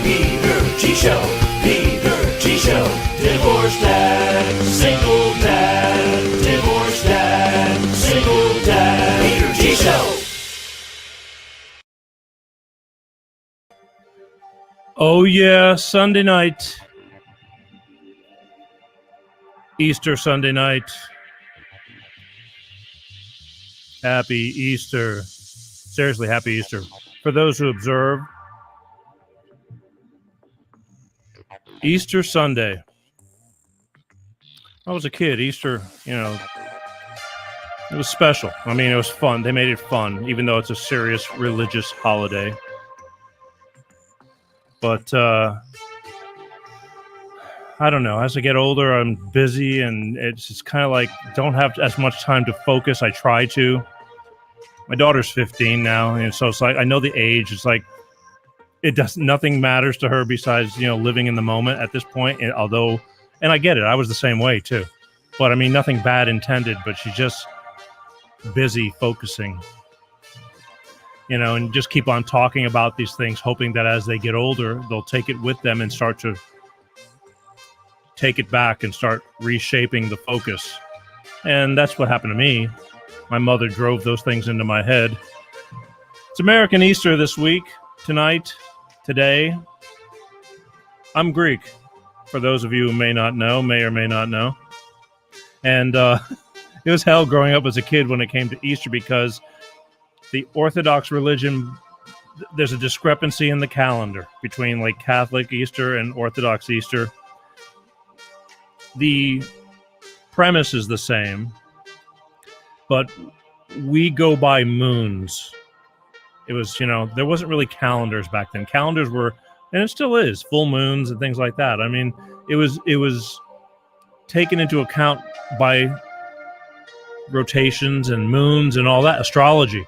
PeterGShow. PeterGShow. Divorced dad, single dad. Divorced dad, single dad. PeterGShow. Oh yeah, Sunday night. Easter Sunday night. Happy Easter. Seriously, happy Easter. For those who observe, Easter Sunday. I was a kid. Easter, it was special. I mean, it was fun. They made it fun, even though it's a serious religious holiday. But, I don't know. As I get older, I'm busy, and it's just kind of like don't have as much time to focus. I try to. My daughter's 15 now, and so it's like I know the age. It's like nothing matters to her besides living in the moment at this point. And I get it. I was the same way too, but I mean nothing bad intended. But she's just busy focusing, and just keep on talking about these things, hoping that as they get older, they'll take it with them and start to take it back and start reshaping the focus. And that's what happened to me. My mother drove those things into my head. It's American Easter this week, tonight, today. I'm Greek, for those of you who may or may not know. And it was hell growing up as a kid when it came to Easter because the Orthodox religion, there's a discrepancy in the calendar between like Catholic Easter and Orthodox Easter. The premise is the same, but we go by moons. It was, there wasn't really calendars back then. Calendars were, and it still is, full moons and things like that. I mean, it was taken into account by rotations and moons and all that, astrology.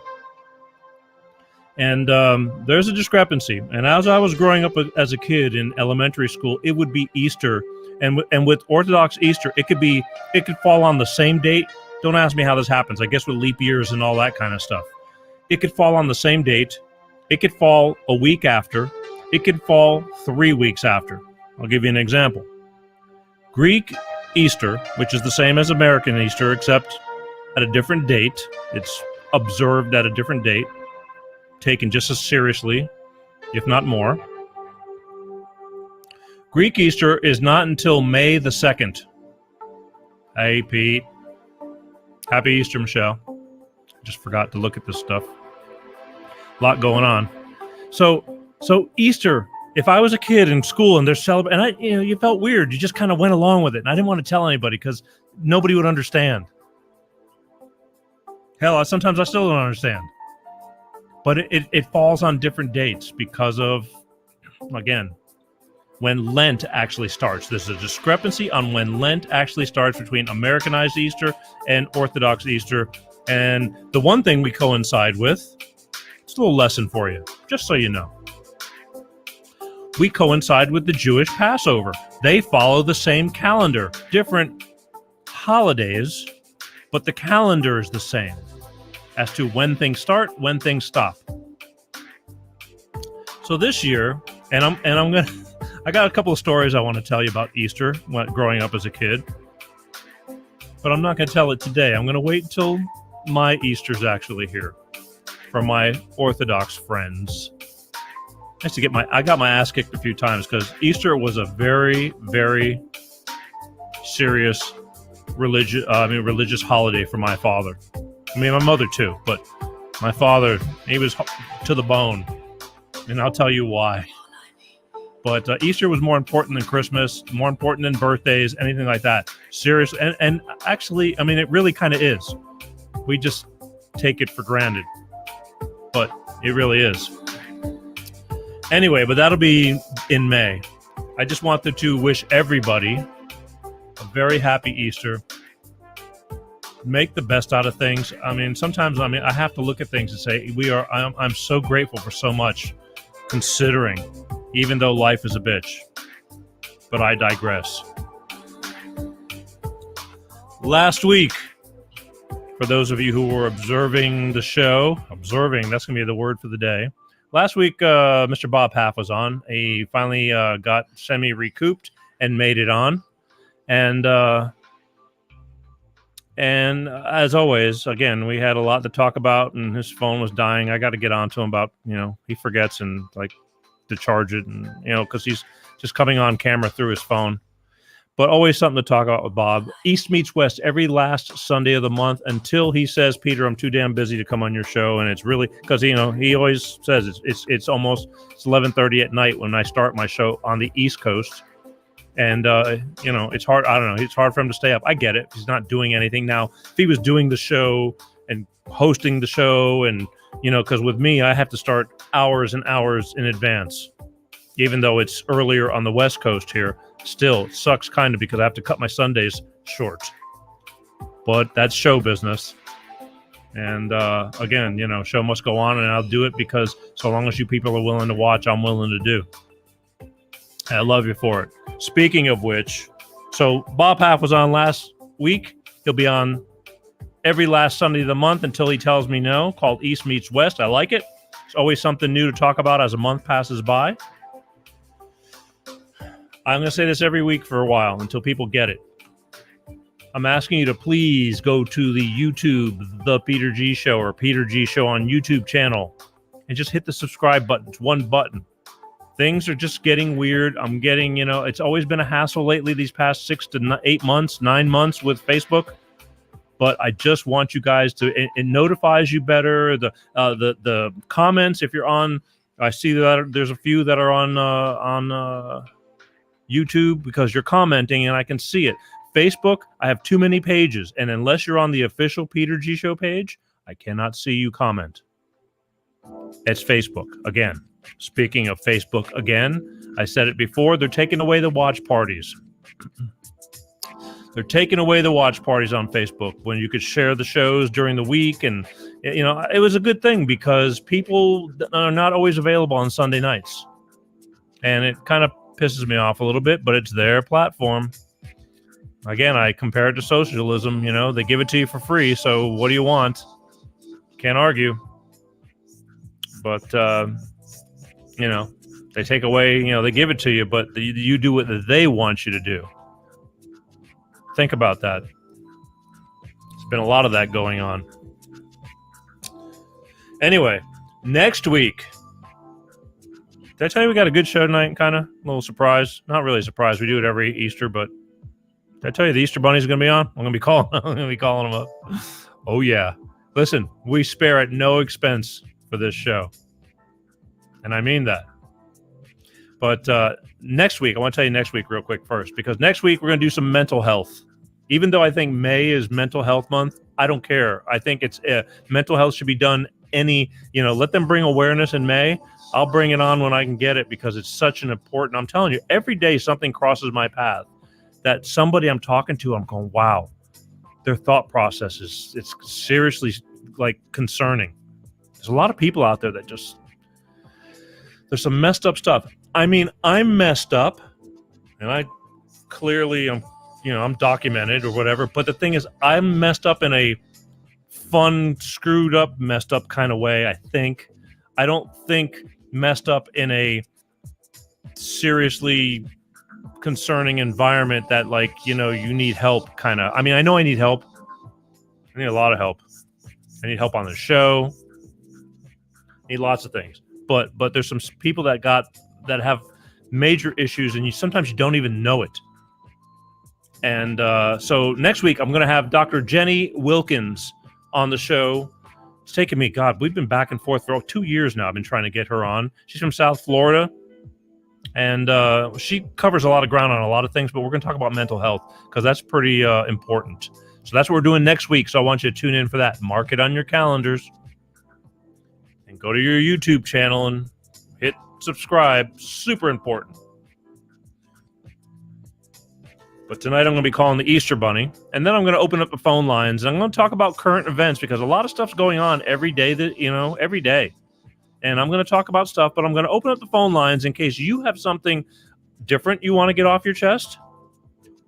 And there's a discrepancy. And as I was growing up as a kid in elementary school, it would be Easter. And with Orthodox Easter, it could fall on the same date. Don't ask me how this happens. I guess with leap years and all that kind of stuff. It could fall on the same date. It could fall a week after. It could fall 3 weeks after. I'll give you an example. Greek Easter, which is the same as American Easter, except at a different date. It's observed at a different date, taken just as seriously, if not more. Greek Easter is not until May the 2nd. Hey, Pete. Happy Easter, Michelle. Just forgot to look at this stuff. A lot going on. So Easter, if I was a kid in school and they're celebrating, and you felt weird. You just kind of went along with it. And I didn't want to tell anybody because nobody would understand. Hell, sometimes I still don't understand. But it falls on different dates because of, again, when Lent actually starts. There's a discrepancy on when Lent actually starts between Americanized Easter and Orthodox Easter. And the one thing we coincide with, it's a little lesson for you, just so you know. We coincide with the Jewish Passover. They follow the same calendar, different holidays, but the calendar is the same as to when things start, when things stop. So this year, I got a couple of stories I want to tell you about Easter growing up as a kid, but I'm not going to tell it today. I'm going to wait until my Easter's actually here from my Orthodox friends. I got my ass kicked a few times because Easter was a very, very serious religious holiday for my father. I mean, my mother too, but my father, he was to the bone, and I'll tell you why. But Easter was more important than Christmas, more important than birthdays, anything like that. Serious, and actually, I mean, it really kind of is. We just take it for granted, but it really is. Anyway, but that'll be in May. I just wanted to wish everybody a very happy Easter. Make the best out of things. I mean, sometimes I have to look at things and say I'm so grateful for so much, considering, even though life is a bitch. But I digress. Last week, for those of you who were observing the show, that's going to be the word for the day. last week, Mr. Bob Half was on. He finally got semi-recouped and made it on. And as always, again, we had a lot to talk about, and his phone was dying. I got to get on to him about, he forgets and like to charge it, and because he's just coming on camera through his phone. But always something to talk about with Bob. East meets West every last Sunday of the month until he says, "Peter, I'm too damn busy to come on your show." And it's really because he always says it's almost 11:30 at night when I start my show on the East Coast, and it's hard. I don't know. It's hard for him to stay up. I get it. He's not doing anything now. If he was doing the show and hosting the show, and because with me, I have to start hours and hours in advance, even though it's earlier on the West Coast here. Still, it sucks kind of because I have to cut my Sundays short. But that's show business. And again, show must go on, and I'll do it because so long as you people are willing to watch, I'm willing to do. And I love you for it. Speaking of which, so Bob Half was on last week. He'll be on every last Sunday of the month until he tells me no, called East Meets West. I like it. It's always something new to talk about as a month passes by. I'm going to say this every week for a while until people get it. I'm asking you to please go to the YouTube, The Peter G Show, or Peter G Show on YouTube channel, and just hit the subscribe button. It's one button. Things are just getting weird. I'm getting, it's always been a hassle lately these past 6 to 8 months, 9 months with Facebook. But I just want you guys to, it notifies you better. The comments, if you're on, I see that there's a few that are on YouTube because you're commenting and I can see it. Facebook, I have too many pages, and unless you're on the official Peter G Show page, I cannot see you comment. It's Facebook. Again, speaking of Facebook again, I said it before, they're taking away the watch parties. They're taking away the watch parties on Facebook when you could share the shows during the week, and it was a good thing because people are not always available on Sunday nights. And it kind of pisses me off a little bit, but it's their platform. Again, I compare it to socialism. They give it to you for free, so what do you want? Can't argue. But they take away, they give it to you, but you do what they want you to do. Think about that. There's been a lot of that going on. Anyway, next week, did I tell you we got a good show tonight? Kind of a little surprise. Not really a surprise. We do it every Easter, but did I tell you the Easter Bunny's going to be on? I'm going to be calling him up. Oh yeah. Listen, we spare at no expense for this show, and I mean that. But next week, I want to tell you next week real quick first, because next week we're going to do some mental health. Even though I think May is Mental Health Month, I don't care. I think it's mental health should be done let them bring awareness in May. I'll bring it on when I can get it because it's such an important, I'm telling you, every day something crosses my path that somebody I'm talking to, I'm going, wow, their thought process it's seriously like concerning. There's a lot of people out there that there's some messed up stuff. I mean, I'm messed up and I clearly I'm documented or whatever, but the thing is I'm messed up in a fun, screwed up, messed up kind of way, I think. I don't think messed up in a seriously concerning environment that you need help kind of. I mean, I know I need help. I need a lot of help. I need help on the show. I need lots of things. But there's some people that have major issues and sometimes you don't even know it. And so next week I'm going to have Dr. Jenny Wilkins on the show. It's taken me, God, we've been back and forth for 2 years now. I've been trying to get her on. She's from South Florida, and she covers a lot of ground on a lot of things, but we're going to talk about mental health because that's pretty important. So that's what we're doing next week, so I want you to tune in for that. Mark it on your calendars, and go to your YouTube channel and hit subscribe. Super important. But tonight I'm going to be calling the Easter Bunny, and then I'm going to open up the phone lines, and I'm going to talk about current events because a lot of stuff's going on every day every day. And I'm going to talk about stuff, but I'm going to open up the phone lines in case you have something different you want to get off your chest,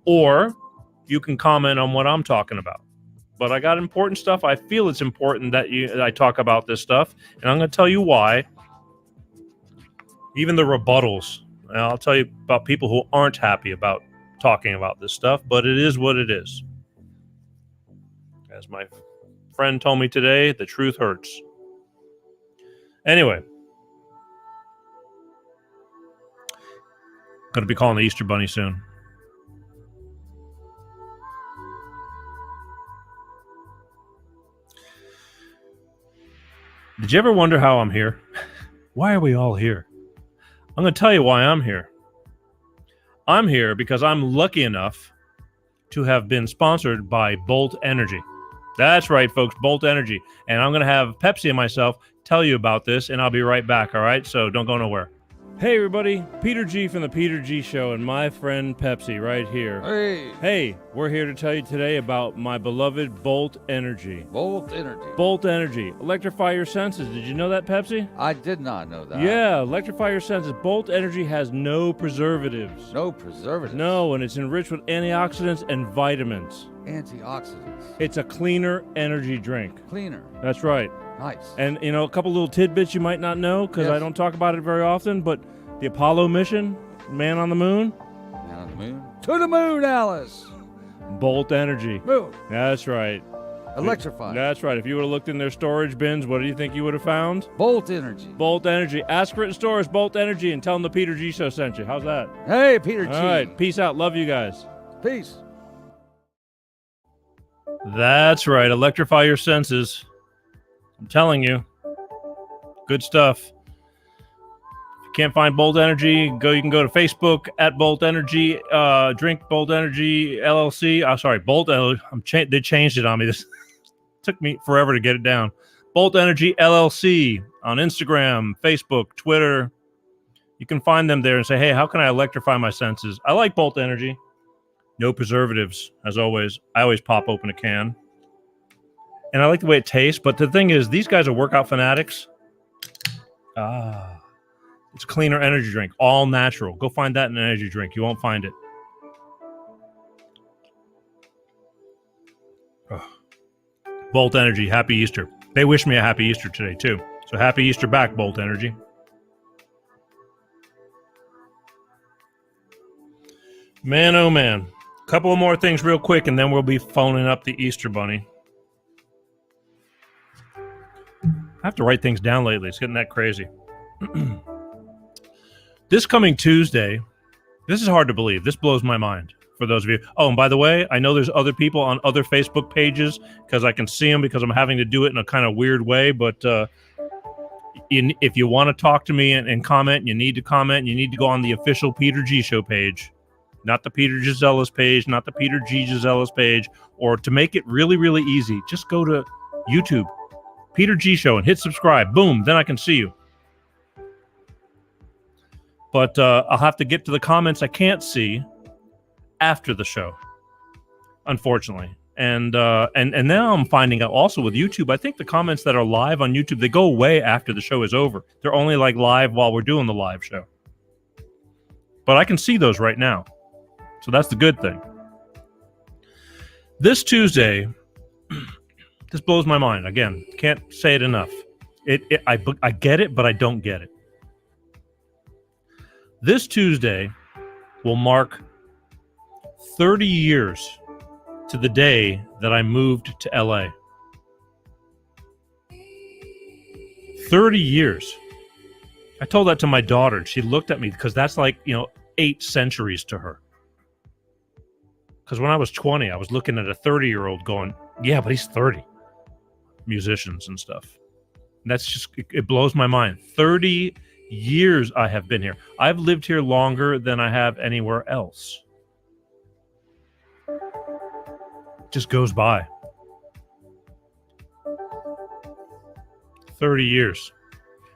or you can comment on what I'm talking about. But I got important stuff. I feel it's important that I talk about this stuff, and I'm going to tell you why. even the rebuttals. And I'll tell you about people who aren't happy about talking about this stuff, but it is what it is. As my friend told me today, the truth hurts. Anyway, going to be calling the Easter Bunny soon. Did you ever wonder how I'm here? Why are we all here? I'm going to tell you why I'm here. I'm here because I'm lucky enough to have been sponsored by Bolt Energy. That's right, folks, Bolt Energy. And I'm going to have Pepsi and myself tell you about this, and I'll be right back, all right? So don't go nowhere. Hey, everybody. Peter G from the Peter G Show and my friend Pepsi right here. Hey, we're here to tell you today about my beloved Bolt Energy. Bolt Energy. Bolt Energy. Electrify your senses. Did you know that, Pepsi? I did not know that. Yeah, electrify your senses. Bolt Energy has no preservatives. No preservatives? No, and it's enriched with antioxidants and vitamins. Antioxidants. It's a cleaner energy drink. Cleaner. That's right. Nice. And, you know, a couple little tidbits you might not know, because Yes. I don't talk about it very often, but the Apollo mission, man on the moon. Man on the moon. To the moon, Alice. Bolt Energy. Moon. That's right. Electrify. That's right. If you would have looked in their storage bins, what do you think you would have found? Bolt Energy. Bolt Energy. Ask for it in stores, Bolt Energy, and tell them the Peter G Show sent you. How's that? Hey, Peter G. All right. Peace out. Love you guys. Peace. That's right. Electrify your senses. I'm telling you. Good stuff. If you can't find Bolt Energy, you can go to Facebook at Bolt Energy, drink Bolt Energy LLC. Sorry, Bolt. They changed it on me. This took me forever to get it down. Bolt Energy LLC on Instagram, Facebook, Twitter. You can find them there and say, hey, how can I electrify my senses? I like Bolt Energy. No preservatives, as always. I always pop open a can. And I like the way it tastes, but the thing is, these guys are workout fanatics. It's a cleaner energy drink, all natural. Go find that in an energy drink. You won't find it. Bolt Energy, happy Easter. They wish me a happy Easter today, too. So happy Easter back, Bolt Energy. Man, oh man. Couple of more things real quick, and then we'll be phoning up the Easter Bunny. I have to write things down lately. It's getting that crazy. This coming Tuesday, this is hard to believe. This blows my mind for those of you. Oh, and by the way, I know there's other people on other Facebook pages because I can see them because I'm having to do it in a kind of weird way. But if you want to talk to me and comment, you need to comment. You need to go on the official Peter G Show page. Not the Peter Gisellas page, not the Peter G Gisellas page, or to make it really, really easy, just go to YouTube, Peter G Show, and hit subscribe. Boom, then I can see you. But I'll have to get to the comments I can't see after the show, unfortunately. And now I'm finding out also with YouTube, I think the comments that are live on YouTube, they go away after the show is over. They're only like live while we're doing the live show. But I can see those right now. So that's the good thing. This Tuesday, this blows my mind. Again, can't say it enough. I get it, but I don't get it. This Tuesday will mark 30 years to the day that I moved to LA. 30 years. I told that to my daughter, and she looked at me because that's like, 8 centuries to her. Because when I was 20, I was looking at a 30-year-old going, yeah, but he's 30. Musicians and stuff. And that's just, it blows my mind. 30 years I have been here. I've lived here longer than I have anywhere else. It just goes by. 30 years.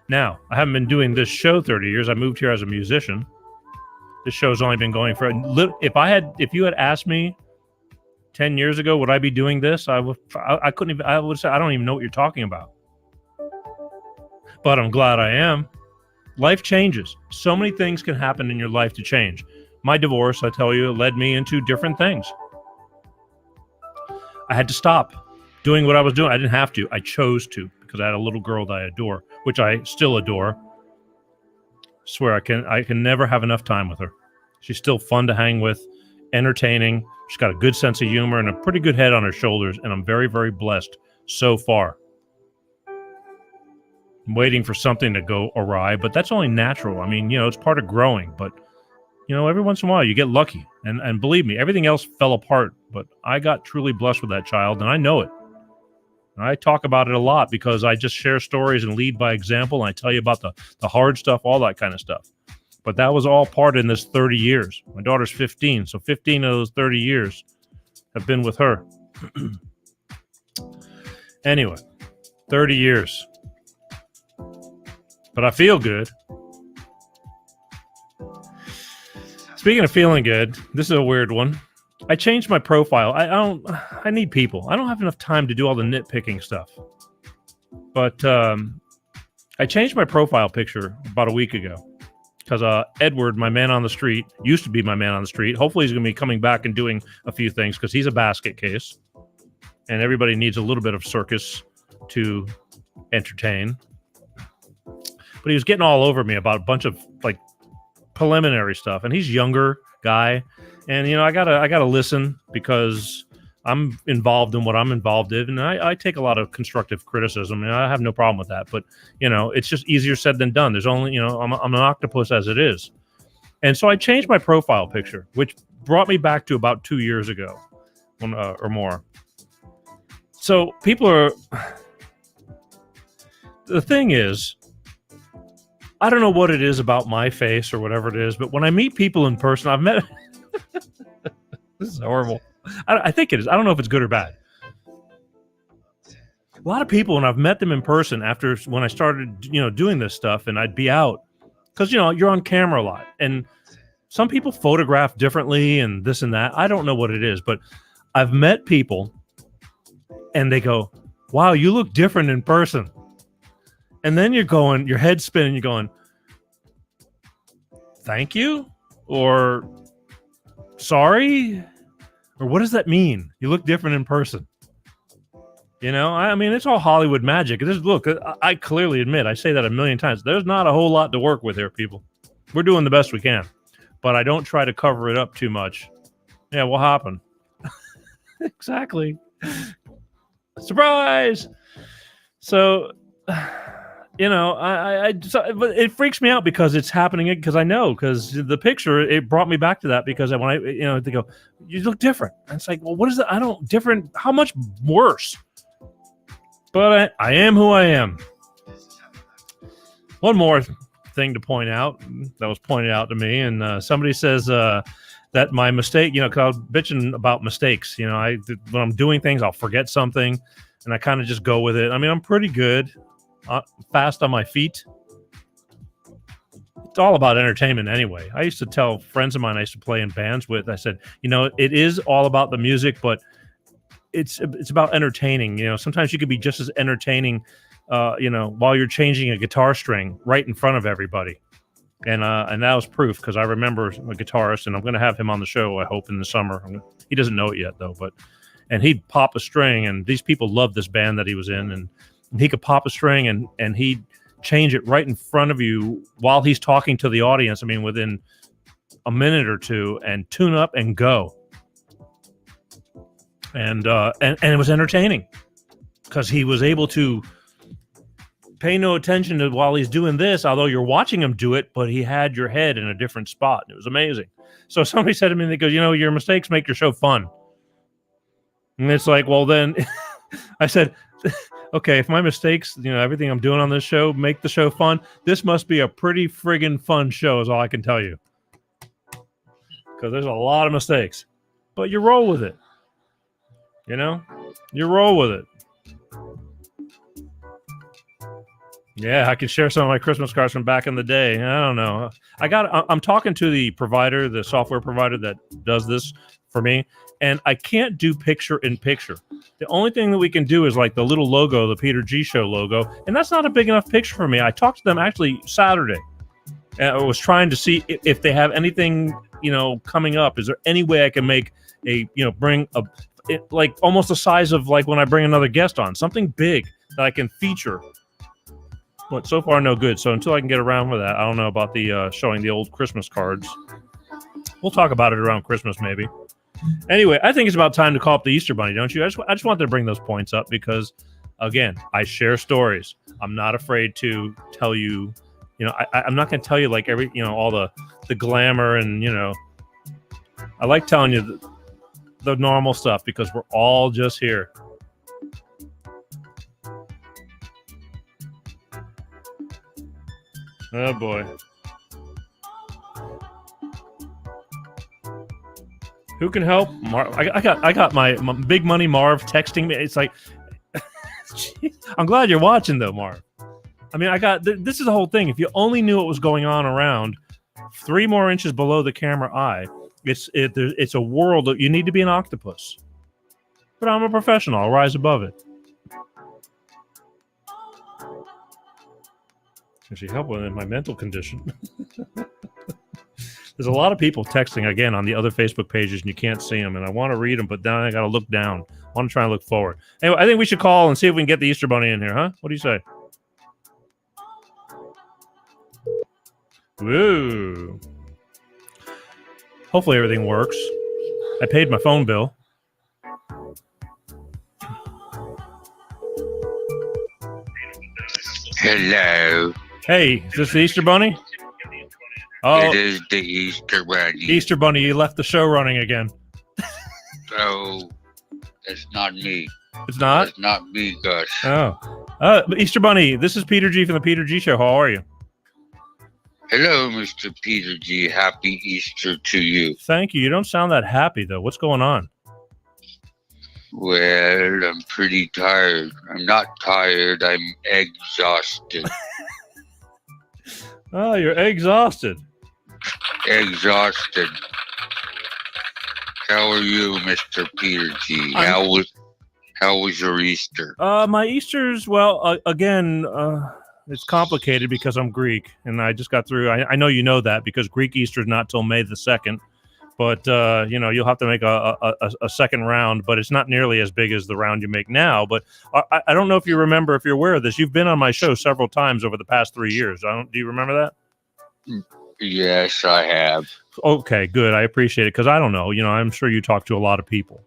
Now, I haven't been doing this show 30 years. I moved here as a musician. This show's only been going for if you had asked me 10 years ago, would I be doing this? I would say, I don't even know what you're talking about. But I'm glad I am. Life changes. So many things can happen in your life to change. My divorce, I tell you, led me into different things. I had to stop doing what I was doing. I didn't have to. I chose to because I had a little girl that I adore, which I still adore. Swear, I can never have enough time with her. She's still fun to hang with, entertaining. She's got a good sense of humor and a pretty good head on her shoulders, and I'm very, very blessed so far. I'm waiting for something to go awry, but that's only natural. I mean, it's part of growing, but every once in a while you get lucky. And believe me, everything else fell apart, but I got truly blessed with that child, and I know it. I talk about it a lot because I just share stories and lead by example, and I tell you about the hard stuff, all that kind of stuff. But that was all part in this 30 years. My daughter's 15, so 15 of those 30 years have been with her. Anyway, 30 years. But I feel good. Speaking of feeling good, this is a weird one. I changed my profile. I need people. I don't have enough time to do all the nitpicking stuff. But I changed my profile picture about a week ago because Edward, my man on the street, used to be my man on the street. Hopefully he's going to be coming back and doing a few things because he's a basket case. And everybody needs a little bit of circus to entertain. But he was getting all over me about a bunch of preliminary stuff. And he's younger guy. And, I gotta listen because I'm involved in what I'm involved in. And I take a lot of constructive criticism, and I have no problem with that. But, it's just easier said than done. There's only, I'm an octopus as it is. And so I changed my profile picture, which brought me back to about 2 years ago or more. So people are... The thing is, I don't know what it is about my face or whatever it is, but when I meet people in person, I've met... This is horrible. I think it is. I don't know if it's good or bad. A lot of people, when I've met them in person after when I started, doing this stuff, and I'd be out, because, you're on camera a lot, and some people photograph differently and this and that. I don't know what it is, but I've met people and they go, wow, you look different in person. And then your head's spinning, you're going, thank you? Or sorry? Or what does that mean? You look different in person. I mean, it's all Hollywood magic. Look, I clearly admit, I say that a million times. There's not a whole lot to work with here, people. We're doing the best we can. But I don't try to cover it up too much. Yeah, what happened? Exactly. Surprise! So... but it freaks me out because it's happening, because I know, because the picture, it brought me back to that, because when they go, you look different. And it's like, well, what is that? Different, how much worse? But I am who I am. One more thing to point out that was pointed out to me, and somebody says that my mistake, because I was bitching about mistakes. When I'm doing things, I'll forget something, and I kind of just go with it. I mean, I'm pretty good. Fast on my feet. It's all about entertainment anyway. I used to tell friends of mine I used to play in bands with, I said, it is all about the music, but it's about entertaining. Sometimes you could be just as entertaining, while you're changing a guitar string right in front of everybody. And that was proof, because I remember a guitarist, and I'm going to have him on the show, I hope, in the summer. He doesn't know it yet, though, and he'd pop a string, and these people loved this band that he was in, and he could pop a string and he'd change it right in front of you while he's talking to the audience. I mean, within a minute or two, and tune up and go. And it was entertaining because he was able to pay no attention to while he's doing this, although you're watching him do it, but he had your head in a different spot. It was amazing. So somebody said to me, they go, your mistakes make your show fun. And it's like, well, then I said, okay, if my mistakes, everything I'm doing on this show make the show fun, this must be a pretty friggin' fun show is all I can tell you. Because there's a lot of mistakes. But you roll with it. You roll with it. Yeah, I can share some of my Christmas cards from back in the day. I don't know. I'm talking to the provider, the software provider that does this for me, and I can't do picture-in-picture. The only thing that we can do is like the little logo, the PeterGShow logo, and that's not a big enough picture for me. I talked to them actually Saturday. And I was trying to see if they have anything, coming up. Is there any way I can make bring like almost the size of like when I bring another guest on, something big that I can feature. But so far, no good. So until I can get around with that, I don't know about the showing the old Christmas cards. We'll talk about it around Christmas, maybe. Anyway, I think it's about time to call up the Easter Bunny, don't you? I just wanted to bring those points up because, again, I share stories. I'm not afraid to tell you. I'm not going to tell you like all the glamour and I like telling you the normal stuff because we're all just here. Oh boy. Who can help? I got my big money Marv texting me. It's like, I'm glad you're watching though, Marv. I mean, this is the whole thing. If you only knew what was going on around 3 more inches below the camera eye, it's a world that you need to be an octopus. But I'm a professional. I'll rise above it. Can she help with my mental condition? There's a lot of people texting again on the other Facebook pages, and you can't see them. And I want to read them, but then I got to look down. I want to try and look forward. Anyway, I think we should call and see if we can get the Easter Bunny in here, huh? What do you say? Woo! Hopefully everything works. I paid my phone bill. Hello. Hey, is this the Easter Bunny? Oh, It is the Easter Bunny. Easter Bunny, you left the show running again. So, it's not me. It's not? It's not me, Gus. Oh. Easter Bunny, this is Peter G from the Peter G Show. How are you? Hello, Mr. Peter G. Happy Easter to you. Thank you. You don't sound that happy, though. What's going on? Well, I'm pretty tired. I'm not tired. I'm exhausted. Oh, you're exhausted. Exhausted. How are you, Mr. Peter G? How was your Easter? My Easter's, well, again, it's complicated because I'm Greek, and I just got through. I know you know that because Greek Easter's not till May the 2nd, but you'll have to make a second round, but it's not nearly as big as the round you make now. But I don't know if you remember, if you're aware of this. You've been on my show several times over the past 3 years. Do you remember that? Yes, I have. Okay, good. I appreciate it because I don't know. I'm sure you talk to a lot of people,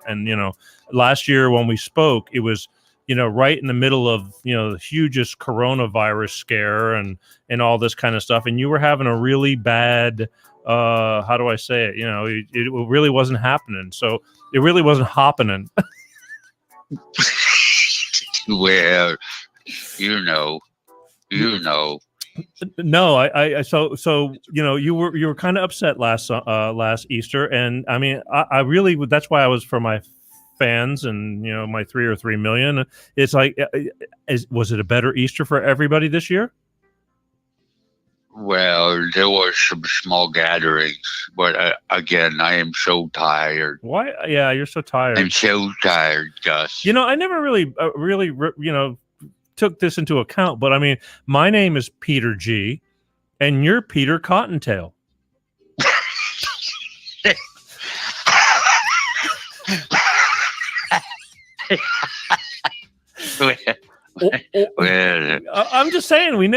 and last year when we spoke, it was right in the middle of the hugest coronavirus scare and all this kind of stuff, and you were having a really bad. How do I say it? It really wasn't happening. So it really wasn't happening. Well, you know. No, so you were kind of upset last Easter, and I mean I really that's why I was for my fans and my 3 million. It's like, was it a better Easter for everybody this year? Well, there were some small gatherings, but again, I am so tired. Why? Yeah, you're so tired. I'm so tired, Gus. I never really took this into account, but I mean, my name is Peter G, and you're Peter Cottontail. Well, I'm just saying, I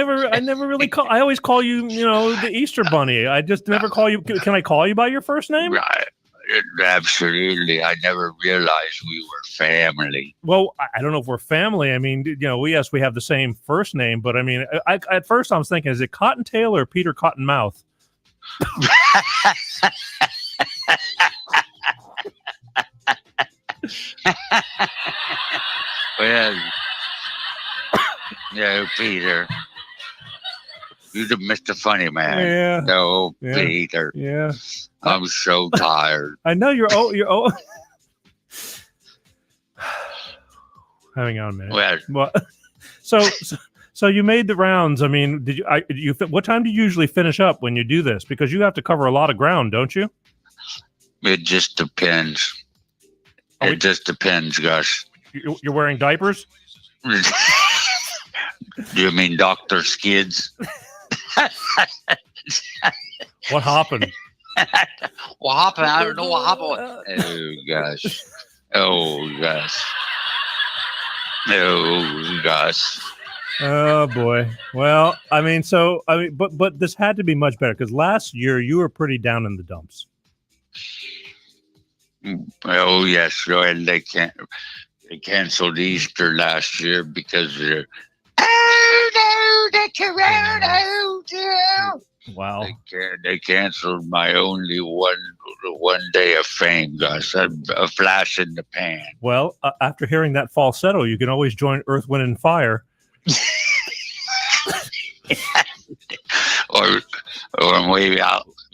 never really call. I always call you, the Easter Bunny. I just never call you. Can I call you by your first name? right, absolutely. I never realized we were family. Well, I don't know if we're family. I mean, yes, we have the same first name, but I mean, at first I was thinking, is it Cottontail or Peter Cottonmouth? Well, no, Peter. You're the Mr. Funny Man. Yeah. No, Yeah. Peter. Yeah. I'm so tired. I know you're old. Hang on, man. Well, So you made the rounds. I mean, what time do you usually finish up when you do this? Because you have to cover a lot of ground, don't you? it just depends. It just depends, Gus. You're wearing diapers? Do you mean Dr. Skids? What happened? What happened? I don't know what happened. Oh, gosh. Oh, gosh. Oh, gosh. Oh boy. Well, but this had to be much better because last year you were pretty down in the dumps. Oh yes, so and they canceled Easter last year because they're the corona. Wow. They canceled my only one day of fame, Gus. A flash in the pan. Well, after hearing that falsetto, you can always join Earth, Wind, and Fire. or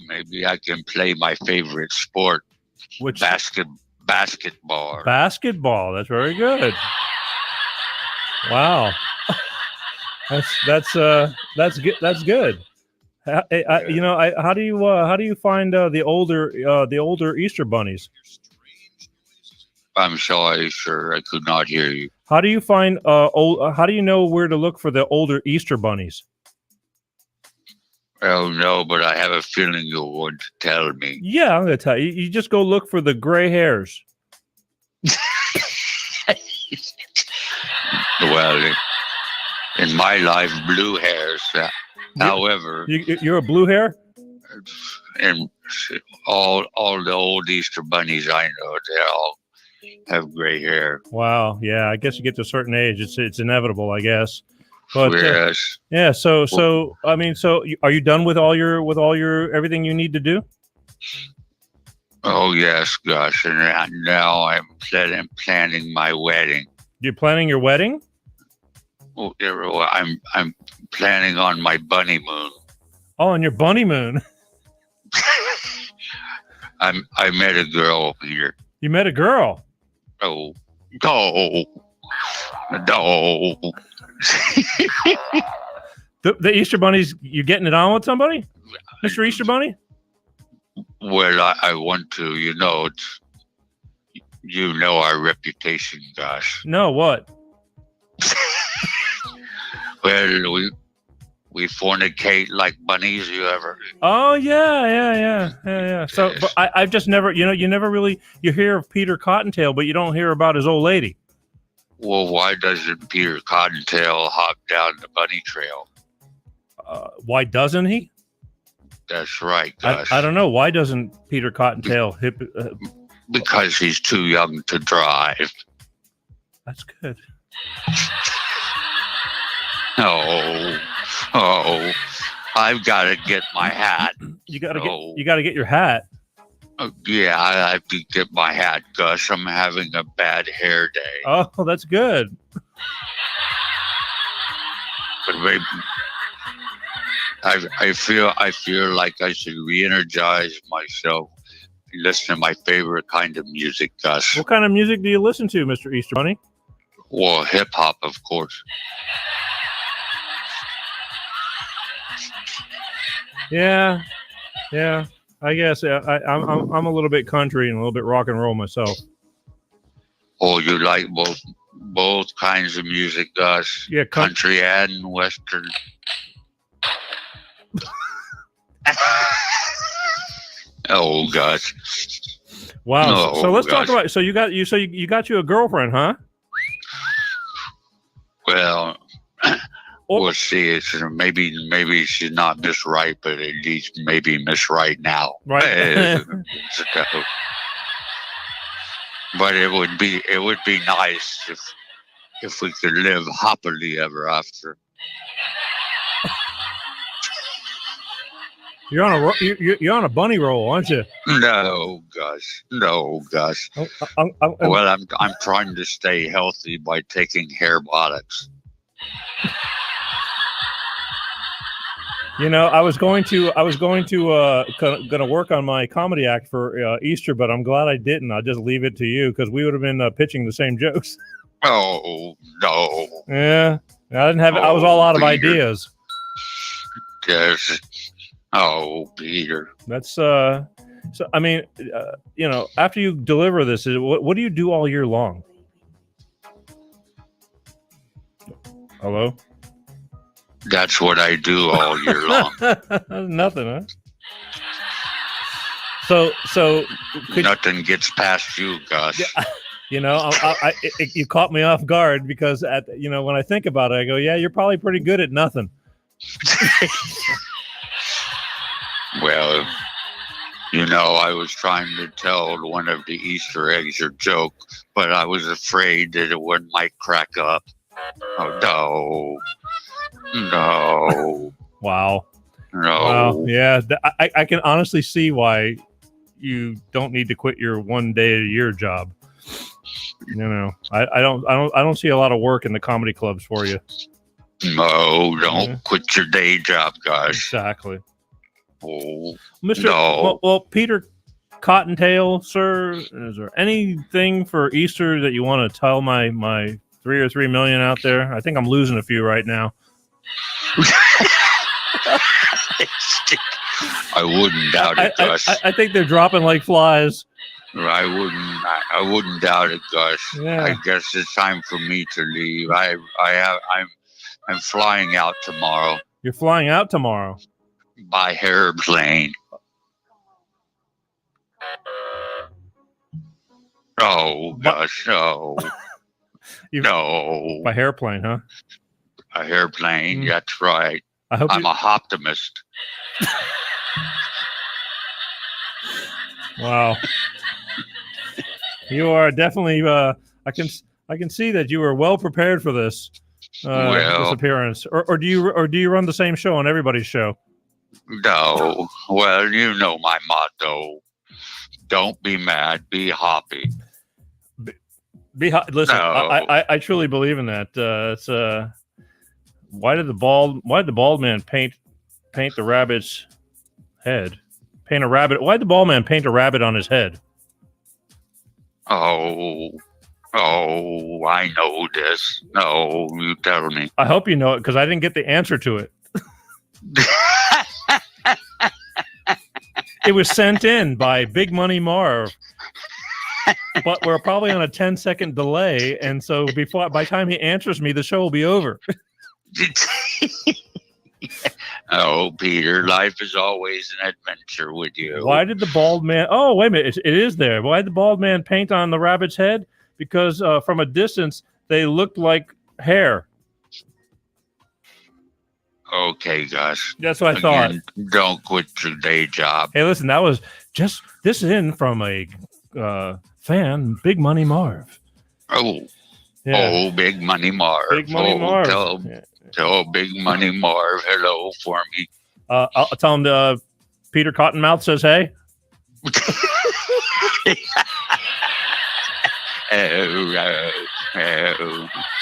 maybe I can play my favorite sport, Which basketball. Basketball. That's very good. Wow. That's good. That's good. How do you find the older Easter bunnies? I'm sorry, sir. I could not hear you. How do you find how do you know where to look for the older Easter bunnies? Oh no, but I have a feeling you'll want to tell me. Yeah, I'm gonna tell you. You just go look for the gray hairs. Well, in my life, blue hairs. However, you're a blue hair. And all the old Easter bunnies I know, they all have gray hair. Wow. Yeah, I guess you get to a certain age, it's inevitable, I guess. But yes. Yeah. So are you done with all your everything you need to do? Oh yes, gosh, and now I'm planning my wedding. You're planning your wedding? Oh, I'm planning on my bunny moon. Oh, on your bunny moon. I met a girl here. You met a girl? Oh, no. The Easter bunnies, you getting it on with somebody, Mr. Easter Bunny? Well, I want to. You know our reputation, gosh. No, what? Well, we fornicate like bunnies. You ever? Oh yeah. So, but I've just never, you never really you hear of Peter Cottontail, but you don't hear about his old lady. Well, why doesn't Peter Cottontail hop down the bunny trail? Why doesn't he? That's right, Gus. I don't know. Why doesn't Peter Cottontail because he's too young to drive. That's good. Oh, I've got to get my hat. You got to get your hat. Yeah, I have to get my hat, Gus. I'm having a bad hair day. Oh, that's good. But maybe I feel like I should re-energize myself and listen to my favorite kind of music, Gus. What kind of music do you listen to, Mr. Easter Bunny? Well, hip hop, of course. Yeah. I guess I'm a little bit country and a little bit rock and roll myself. Oh, you like both kinds of music, Gus? Yeah, country and western. Oh, Gus. Wow. Oh, so let's gosh. talk about. So you got you a girlfriend, huh? Well, we'll see. Maybe she's not Miss Right, but at least maybe Miss Right now. Right. But it would be nice if we could live happily ever after. You're on a bunny roll, aren't you? No, Gus. Well, I'm trying to stay healthy by taking hair products. I was going to gonna work on my comedy act for Easter, but I'm glad I didn't. I'll just leave it to you because we would have been pitching the same jokes. Oh no! Yeah, I didn't have. I was all out of Peter. ideas. Yes. Oh, Peter. That's So I mean, after you deliver this, what do you do all year long? Hello. That's what I do all year long. Nothing, huh? So Nothing gets past you, Gus. You know, you caught me off guard because when I think about it, I go, yeah, you're probably pretty good at nothing. Well, I was trying to tell one of the Easter eggs your joke, but I was afraid that it might crack up. Oh, no. Wow. No. Wow. Yeah, I can honestly see why you don't need to quit your 1 day a year job. I don't see a lot of work in the comedy clubs for you. No, don't quit your day job, guys. Exactly. Oh, Mr. No. Well, Peter Cottontail, sir, is there anything for Easter that you want to tell my 3 or 3 million out there? I think I'm losing a few right now. I wouldn't doubt it, Gus. I think they're dropping like flies. I wouldn't doubt it, Gus. Yeah. I guess it's time for me to leave. I'm flying out tomorrow You're flying out tomorrow. by airplane. Oh, Gus, no. No. By airplane, huh? A airplane, that's right. I hope I'm a optimist. Wow. You are definitely I can see that you were well prepared for this this appearance. Or do you run the same show on everybody's show? No. Well, you know my motto. Don't be mad, be happy. Listen, No. I truly believe in that. It's why did the bald man paint the rabbit's head? Paint a rabbit. Why did the bald man paint a rabbit on his head? Oh, I know this. No, you tell me. I hope you know it because I didn't get the answer to it. It was sent in by Big Money Marv, but we're probably on a 10-second delay, and so by the time he answers me, the show will be over. Oh, Peter, life is always an adventure with you. Why did the bald man? Oh, wait a minute, it is there. Why did the bald man paint on the rabbit's head? Because from a distance, they looked like hair. Okay, Gus. That's what I thought. Don't quit your day job. Hey, listen, that was just this is in from a fan, Big Money Marv. Oh, Yeah. oh, Big Money Marv. Big Money Marv. Tell Big Money Marv hello for me. I'll tell him Peter Cottonmouth says hey.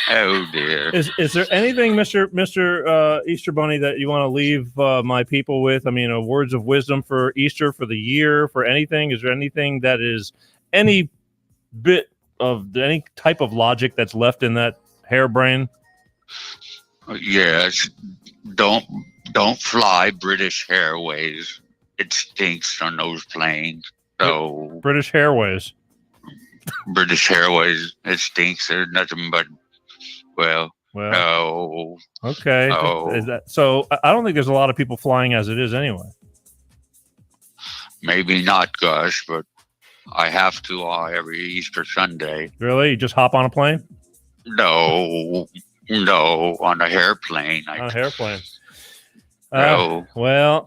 Oh dear. Is there anything, Mr. Easter Bunny, that you want to leave my people with? I mean, words of wisdom for Easter, for the year, for anything? Is there anything that is any bit of any type of logic that's left in that harebrain? Yes. Don't fly British Airways. It stinks on those planes. So British Airways. British Airways, it stinks. There's nothing but no. Okay. No. Is that so? I don't think there's a lot of people flying as it is anyway. Maybe not, Gus, but I have to every Easter Sunday. Really? You just hop on a plane? No, on a airplane. On an airplane. No. Well,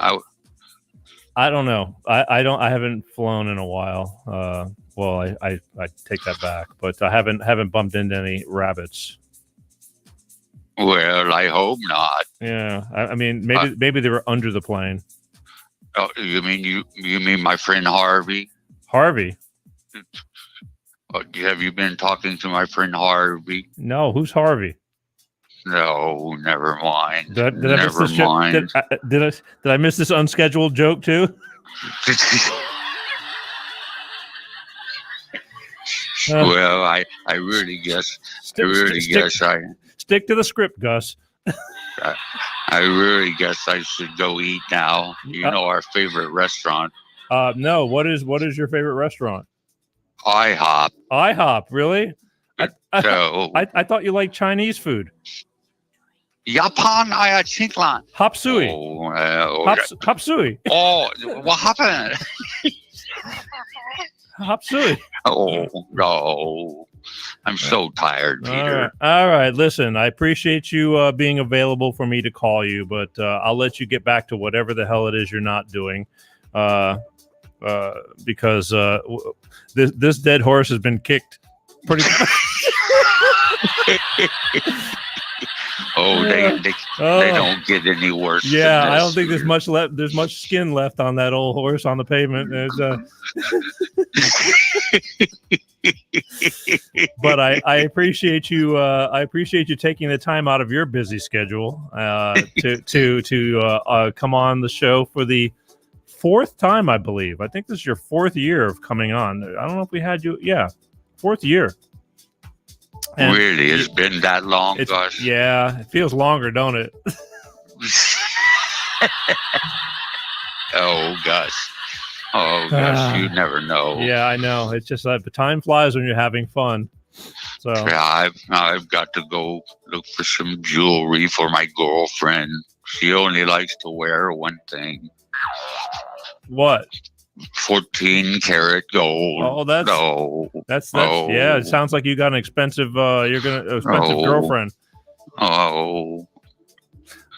I don't know. I haven't flown in a while. Well, I take that back, but I haven't bumped into any rabbits. Well, I hope not. Yeah, I mean, maybe they were under the plane. Oh, you mean my friend Harvey? Harvey? Have you been talking to my friend Harvey? No, who's Harvey? No, never mind. Did I miss this unscheduled joke too? Well, I really guess. Stick to the script, Gus. I really guess I should go eat now. You know our favorite restaurant. No. What is your favorite restaurant? IHOP. IHOP, really? So I thought you liked Chinese food. Japan Ayachiklan. Hop Sui. Hop Sui. Oh, what happened? Hop suey. Oh, no. I'm so tired, Peter. All right. Listen, I appreciate you being available for me to call you, but I'll let you get back to whatever the hell it is you're not doing, because this dead horse has been kicked pretty. Oh, they don't get any worse. Yeah, than I don't this. think there's much left. There's much skin left on that old horse on the pavement. There's, but I appreciate you. I appreciate you taking the time out of your busy schedule to come on the show for the fourth time, I believe. I think this is your fourth year of coming on. I don't know if we had you. Yeah, fourth year. And really, it's been that long, gosh. Yeah, it feels longer, don't it? Oh gosh. Oh gosh, you never know. Yeah, I know. It's just that the time flies when you're having fun. So yeah, I've got to go look for some jewelry for my girlfriend. She only likes to wear one thing. What? 14 karat gold. Oh, that's Oh. Yeah. It sounds like you got an expensive. Expensive girlfriend. Oh.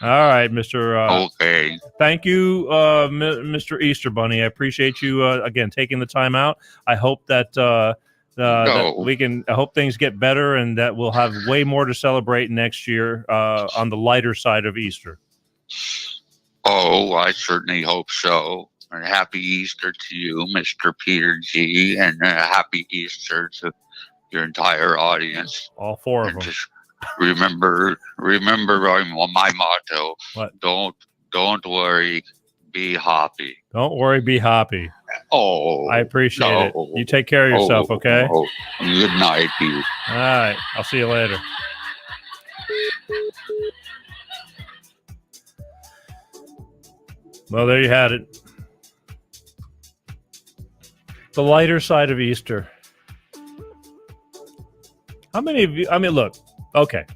All right, Mr. Okay. Thank you, Mr. Easter Bunny. I appreciate you again taking the time out. I hope that that we can. I hope things get better and that we'll have way more to celebrate next year on the lighter side of Easter. Oh, I certainly hope so. And happy Easter to you, Mr. Peter G, and happy Easter to your entire audience. All four of them. Just remember my motto. What? Don't worry, be happy. Don't worry, be happy. Oh, I appreciate it. You take care of yourself, okay? Good night, Peter. All right, I'll see you later. Well, there you had it. The lighter side of Easter. How many of you? I mean, look, okay.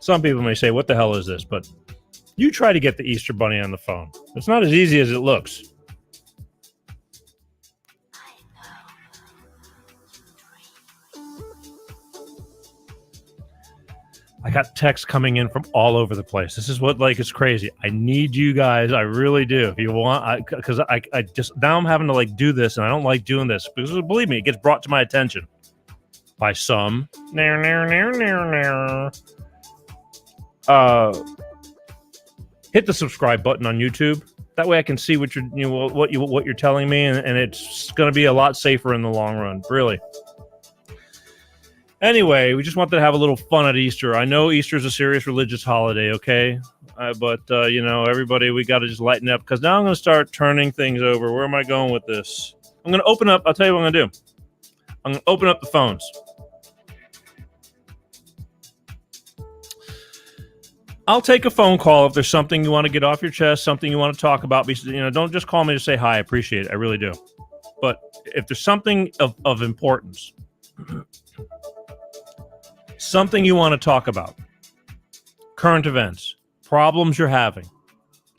Some people may say, what the hell is this? But you try to get the Easter Bunny on the phone. It's not as easy as it looks. I got texts coming in from all over the place. This is what is crazy. I need you guys. I really do. If you want, because I just now I'm having to do this, and I don't like doing this because believe me, it gets brought to my attention by some. Hit the subscribe button on YouTube. That way, I can see what you're telling me, and it's going to be a lot safer in the long run. Really. Anyway, we just wanted to have a little fun at Easter. I know Easter is a serious religious holiday, okay? But everybody, we got to just lighten up because now I'm going to start turning things over. Where am I going with this? I'm going to open up. I'll tell you what I'm going to do. I'm going to open up the phones. I'll take a phone call if there's something you want to get off your chest, something you want to talk about. Don't just call me to say hi. I appreciate it. I really do. But if there's something of importance, something you want to talk about, current events, problems you're having,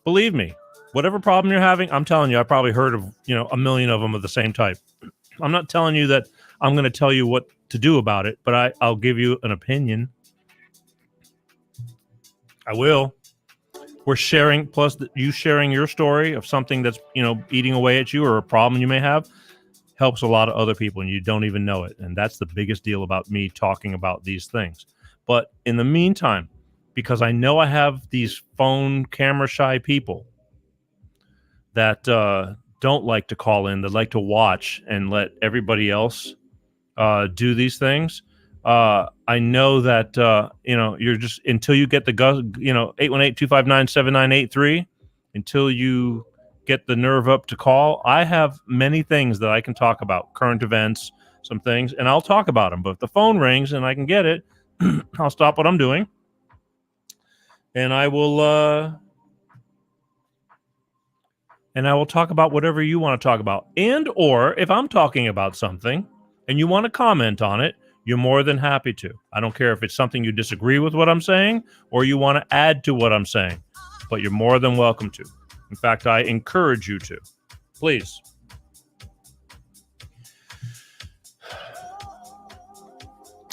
believe me, whatever problem you're having, I'm telling you, I've probably heard of, a million of them of the same type. I'm not telling you that I'm going to tell you what to do about it, but I'll give you an opinion. I will. We're sharing, plus you sharing your story of something that's, eating away at you or a problem you may have helps a lot of other people and you don't even know it. And that's the biggest deal about me talking about these things. But in the meantime, because I know I have these phone camera shy people that don't like to call in, that like to watch and let everybody else do these things. I know that, you're just, until you get the, 818-259-7983, until you get the nerve up to call, I have many things that I can talk about, current events, some things, and I'll talk about them. But if the phone rings and I can get it, I'll stop what I'm doing. And I will talk about whatever you want to talk about. And or if I'm talking about something and you want to comment on it, you're more than happy to. I don't care if it's something you disagree with what I'm saying or you want to add to what I'm saying, but you're more than welcome to. In fact, I encourage you to. Please.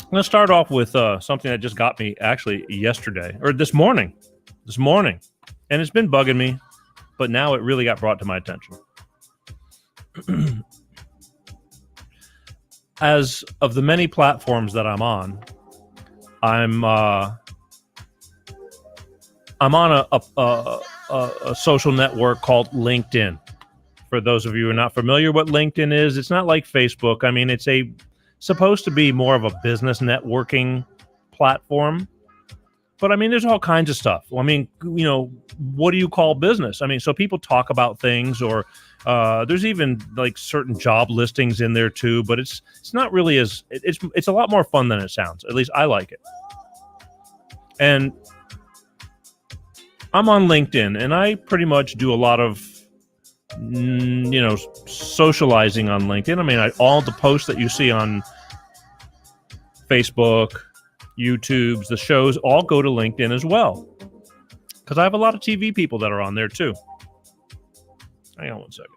I'm going to start off with something that just got me actually yesterday or this morning, and it's been bugging me, but now it really got brought to my attention. As of the many platforms that I'm on a social network called LinkedIn. For those of you who are not familiar what LinkedIn is, it's not like Facebook. I mean, it's supposed to be more of a business networking platform. But I mean, there's all kinds of stuff. I mean, what do you call business? I mean, so people talk about things, or there's even like certain job listings in there too. But it's not really it's a lot more fun than it sounds. At least I like it. And I'm on LinkedIn, and I pretty much do a lot of socializing on LinkedIn. I mean, all the posts that you see on Facebook, YouTubes, the shows all go to LinkedIn as well, because I have a lot of TV people that are on there too. Hang on one second.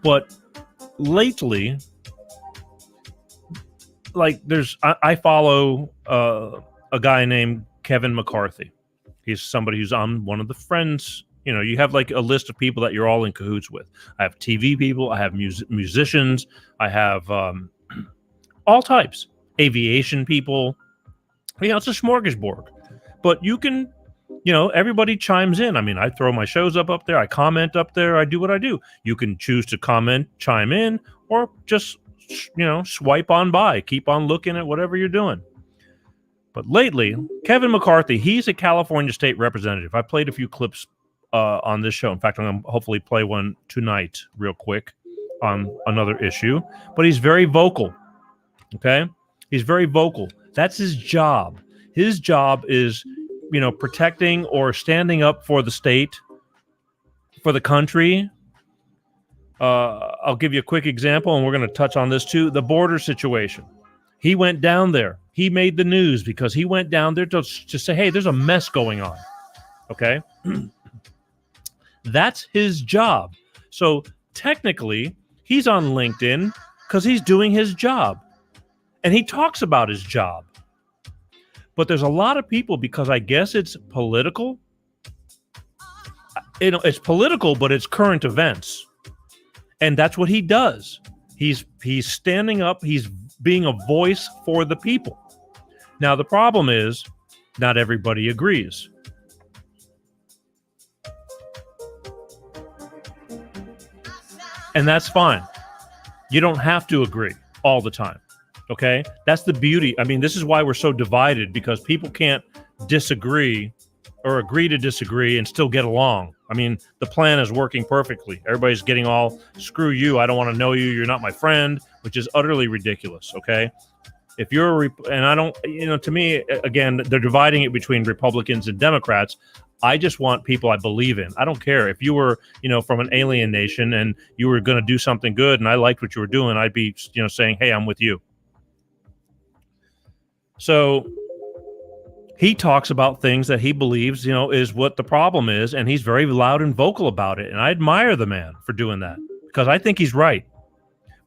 But lately, like I follow a guy named Kevin McCarthy. He's somebody who's on one of the friends. You have like a list of people that you're all in cahoots with. I have TV people. I have musicians. I have all types. Aviation people. It's a smorgasbord. But you can, everybody chimes in. I mean, I throw my shows up there. I comment up there. I do what I do. You can choose to comment, chime in, or just, swipe on by. Keep on looking at whatever you're doing. But lately, Kevin McCarthy, he's a California state representative. I played a few clips on this show. In fact, I'm going to hopefully play one tonight real quick on another issue. But he's very vocal, okay? He's very vocal. That's his job. His job is, protecting or standing up for the state, for the country. I'll give you a quick example, and we're going to touch on this too. The border situation. He went down there. He made the news because he went down there to say, hey, there's a mess going on. Okay? That's his job. So technically, he's on LinkedIn because he's doing his job. And he talks about his job. But there's a lot of people, because I guess it's political. It's political, but it's current events. And that's what he does. He's standing up. He's being a voice for the people. Now, the problem is not everybody agrees. And that's fine. You don't have to agree all the time. Okay? That's the beauty. I mean, this is why we're so divided, because people can't disagree or agree to disagree and still get along. I mean, the plan is working perfectly. Everybody's getting all, screw you, I don't want to know you, you're not my friend, which is utterly ridiculous, okay? If you're, and I don't, to me, again, they're dividing it between Republicans and Democrats. I just want people I believe in. I don't care. If you were, from an alien nation and you were going to do something good and I liked what you were doing, I'd be, saying, hey, I'm with you. So he talks about things that he believes, is what the problem is, and he's very loud and vocal about it. And I admire the man for doing that, because I think he's right.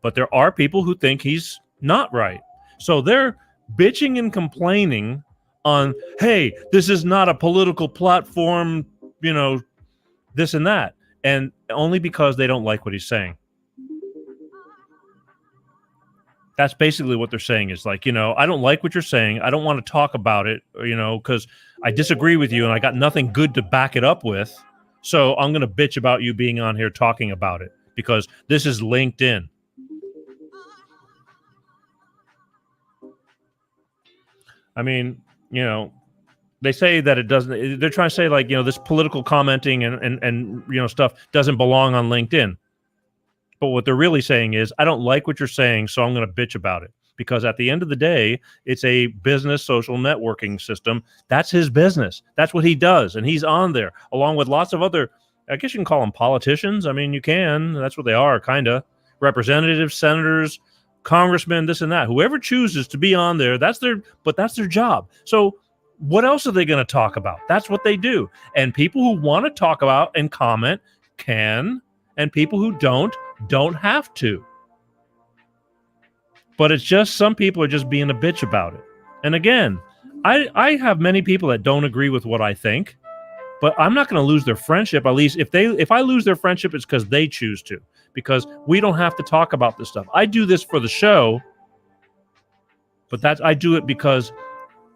But there are people who think he's not right. So they're bitching and complaining on, hey, this is not a political platform, this and that. And only because they don't like what he's saying. That's basically what they're saying, is like, I don't like what you're saying. I don't want to talk about it, because I disagree with you and I got nothing good to back it up with. So I'm going to bitch about you being on here talking about it, because this is LinkedIn. I mean, they say that it doesn't, they're trying to say like, this political commenting and stuff doesn't belong on LinkedIn. But what they're really saying is, I don't like what you're saying, so I'm going to bitch about it. Because at the end of the day, it's a business social networking system. That's his business. That's what he does. And he's on there, along with lots of other, I guess you can call them politicians. I mean, you can. That's what they are, kind of. Representatives, senators, congressmen, this and that. Whoever chooses to be on there, that's their job. So what else are they going to talk about? That's what they do. And people who want to talk about and comment can, and people who don't have to. But it's just some people are just being a bitch about it. And again, I have many people that don't agree with what I think, but I'm not going to lose their friendship. At least if I lose their friendship, it's because they choose to, because we don't have to talk about this stuff. I do this for the show, but I do it because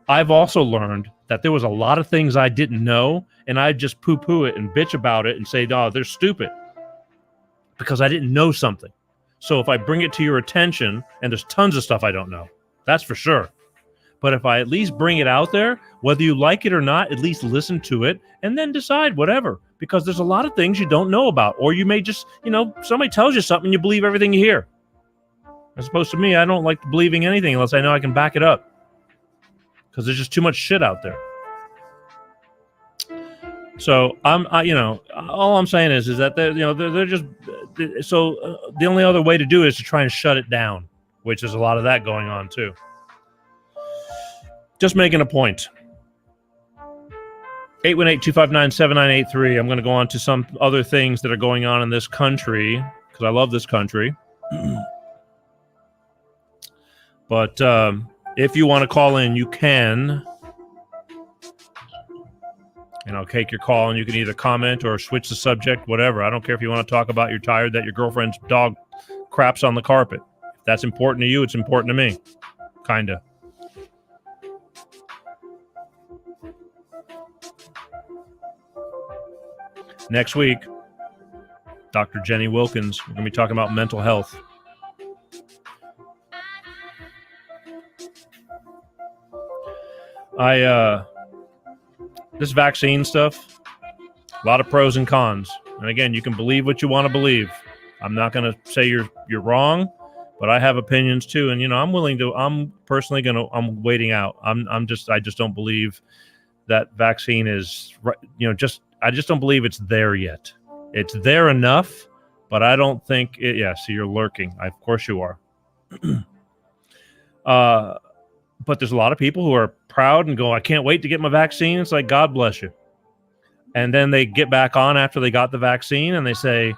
I've also learned that there was a lot of things I didn't know, and I just poo-poo it and bitch about it and say, oh, they're stupid because I didn't know something. So if I bring it to your attention, and there's tons of stuff I don't know, that's for sure. But if I at least bring it out there, whether you like it or not, at least listen to it and then decide whatever. Because there's a lot of things you don't know about. Or you may just, somebody tells you something and you believe everything you hear. As opposed to me, I don't like believing anything unless I know I can back it up. Because there's just too much shit out there. So all I'm saying is that they're just so the only other way to do it is to try and shut it down, which is a lot of that going on too. Just making a point. 818-259-7983. I'm going to go on to some other things that are going on in this country because I love this country. But if you want to call in, you can. And I'll take your call, and you can either comment or switch the subject, whatever. I don't care if you want to talk about you're tired that your girlfriend's dog craps on the carpet. If that's important to you, it's important to me. Kinda. Next week, Dr. Jenny Wilkins. We're going to be talking about mental health. This vaccine stuff, a lot of pros and cons. And again, you can believe what you want to believe. I'm not going to say you're wrong, but I have opinions too. And I'm waiting out. I just don't believe that vaccine is I just don't believe it's there yet. It's there enough, but I don't think it. Yeah, so you're lurking. Of course you are. But there's a lot of people who are proud and go, I can't wait to get my vaccine. It's like, God bless you. And then they get back on after they got the vaccine and they say,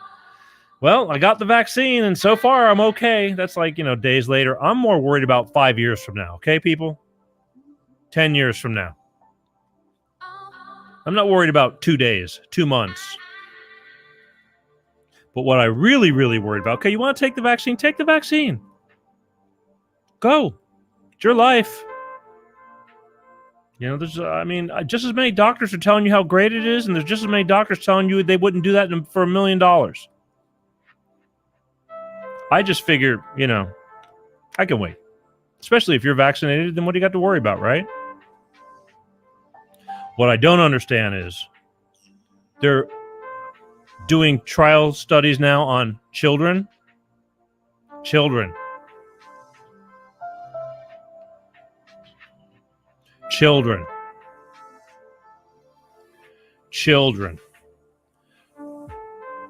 well, I got the vaccine and so far I'm okay. That's like, days later. I'm more worried about 5 years from now. Okay, people? 10 years from now. I'm not worried about 2 days, 2 months. But what I really, really worried about, okay, you want to take the vaccine? Take the vaccine. Go. It's your life. There's, just as many doctors are telling you how great it is, and there's just as many doctors telling you they wouldn't do that for $1 million. I just figure, I can wait. Especially if you're vaccinated, then what do you got to worry about, right? What I don't understand is they're doing trial studies now on children. Children.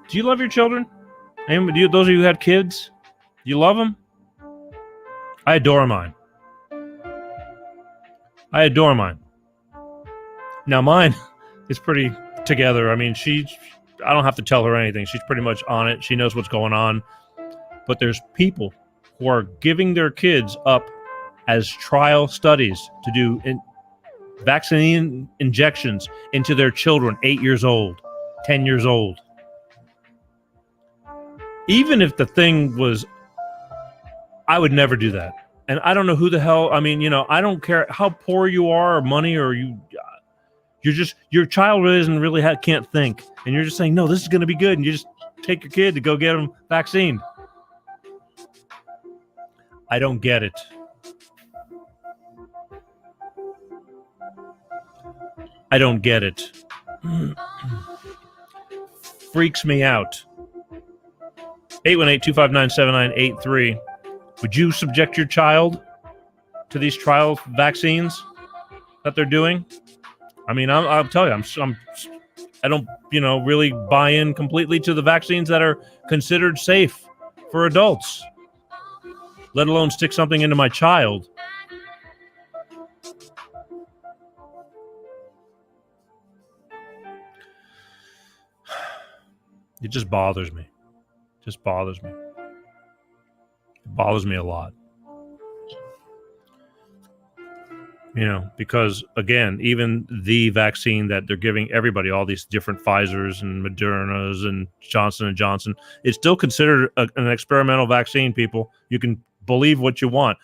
Do you love your children? Those of you who had kids, do you love them? I adore mine. Now mine is pretty together. I don't have to tell her anything. She's pretty much on it. She knows what's going on. But there's people who are giving their kids up as trial studies to do vaccine injections into their children, 8 years old, 10 years old. Even if the thing was, I would never do that. And I don't know who the hell, I don't care how poor you are or money or your child can't think. And you're just saying, no, this is going to be good. And you just take your kid to go get them vaccinated. I don't get it. Freaks me out. 818-259-7983. Would you subject your child to these trial vaccines that they're doing? I'll tell you, I don't, really buy in completely to the vaccines that are considered safe for adults, let alone stick something into my child. It just bothers me. Just bothers me. It bothers me a lot. You know, because again, even the vaccine that they're giving everybody, all these different Pfizers and Modernas and Johnson & Johnson, it's still considered an experimental vaccine, people. You can believe what you want.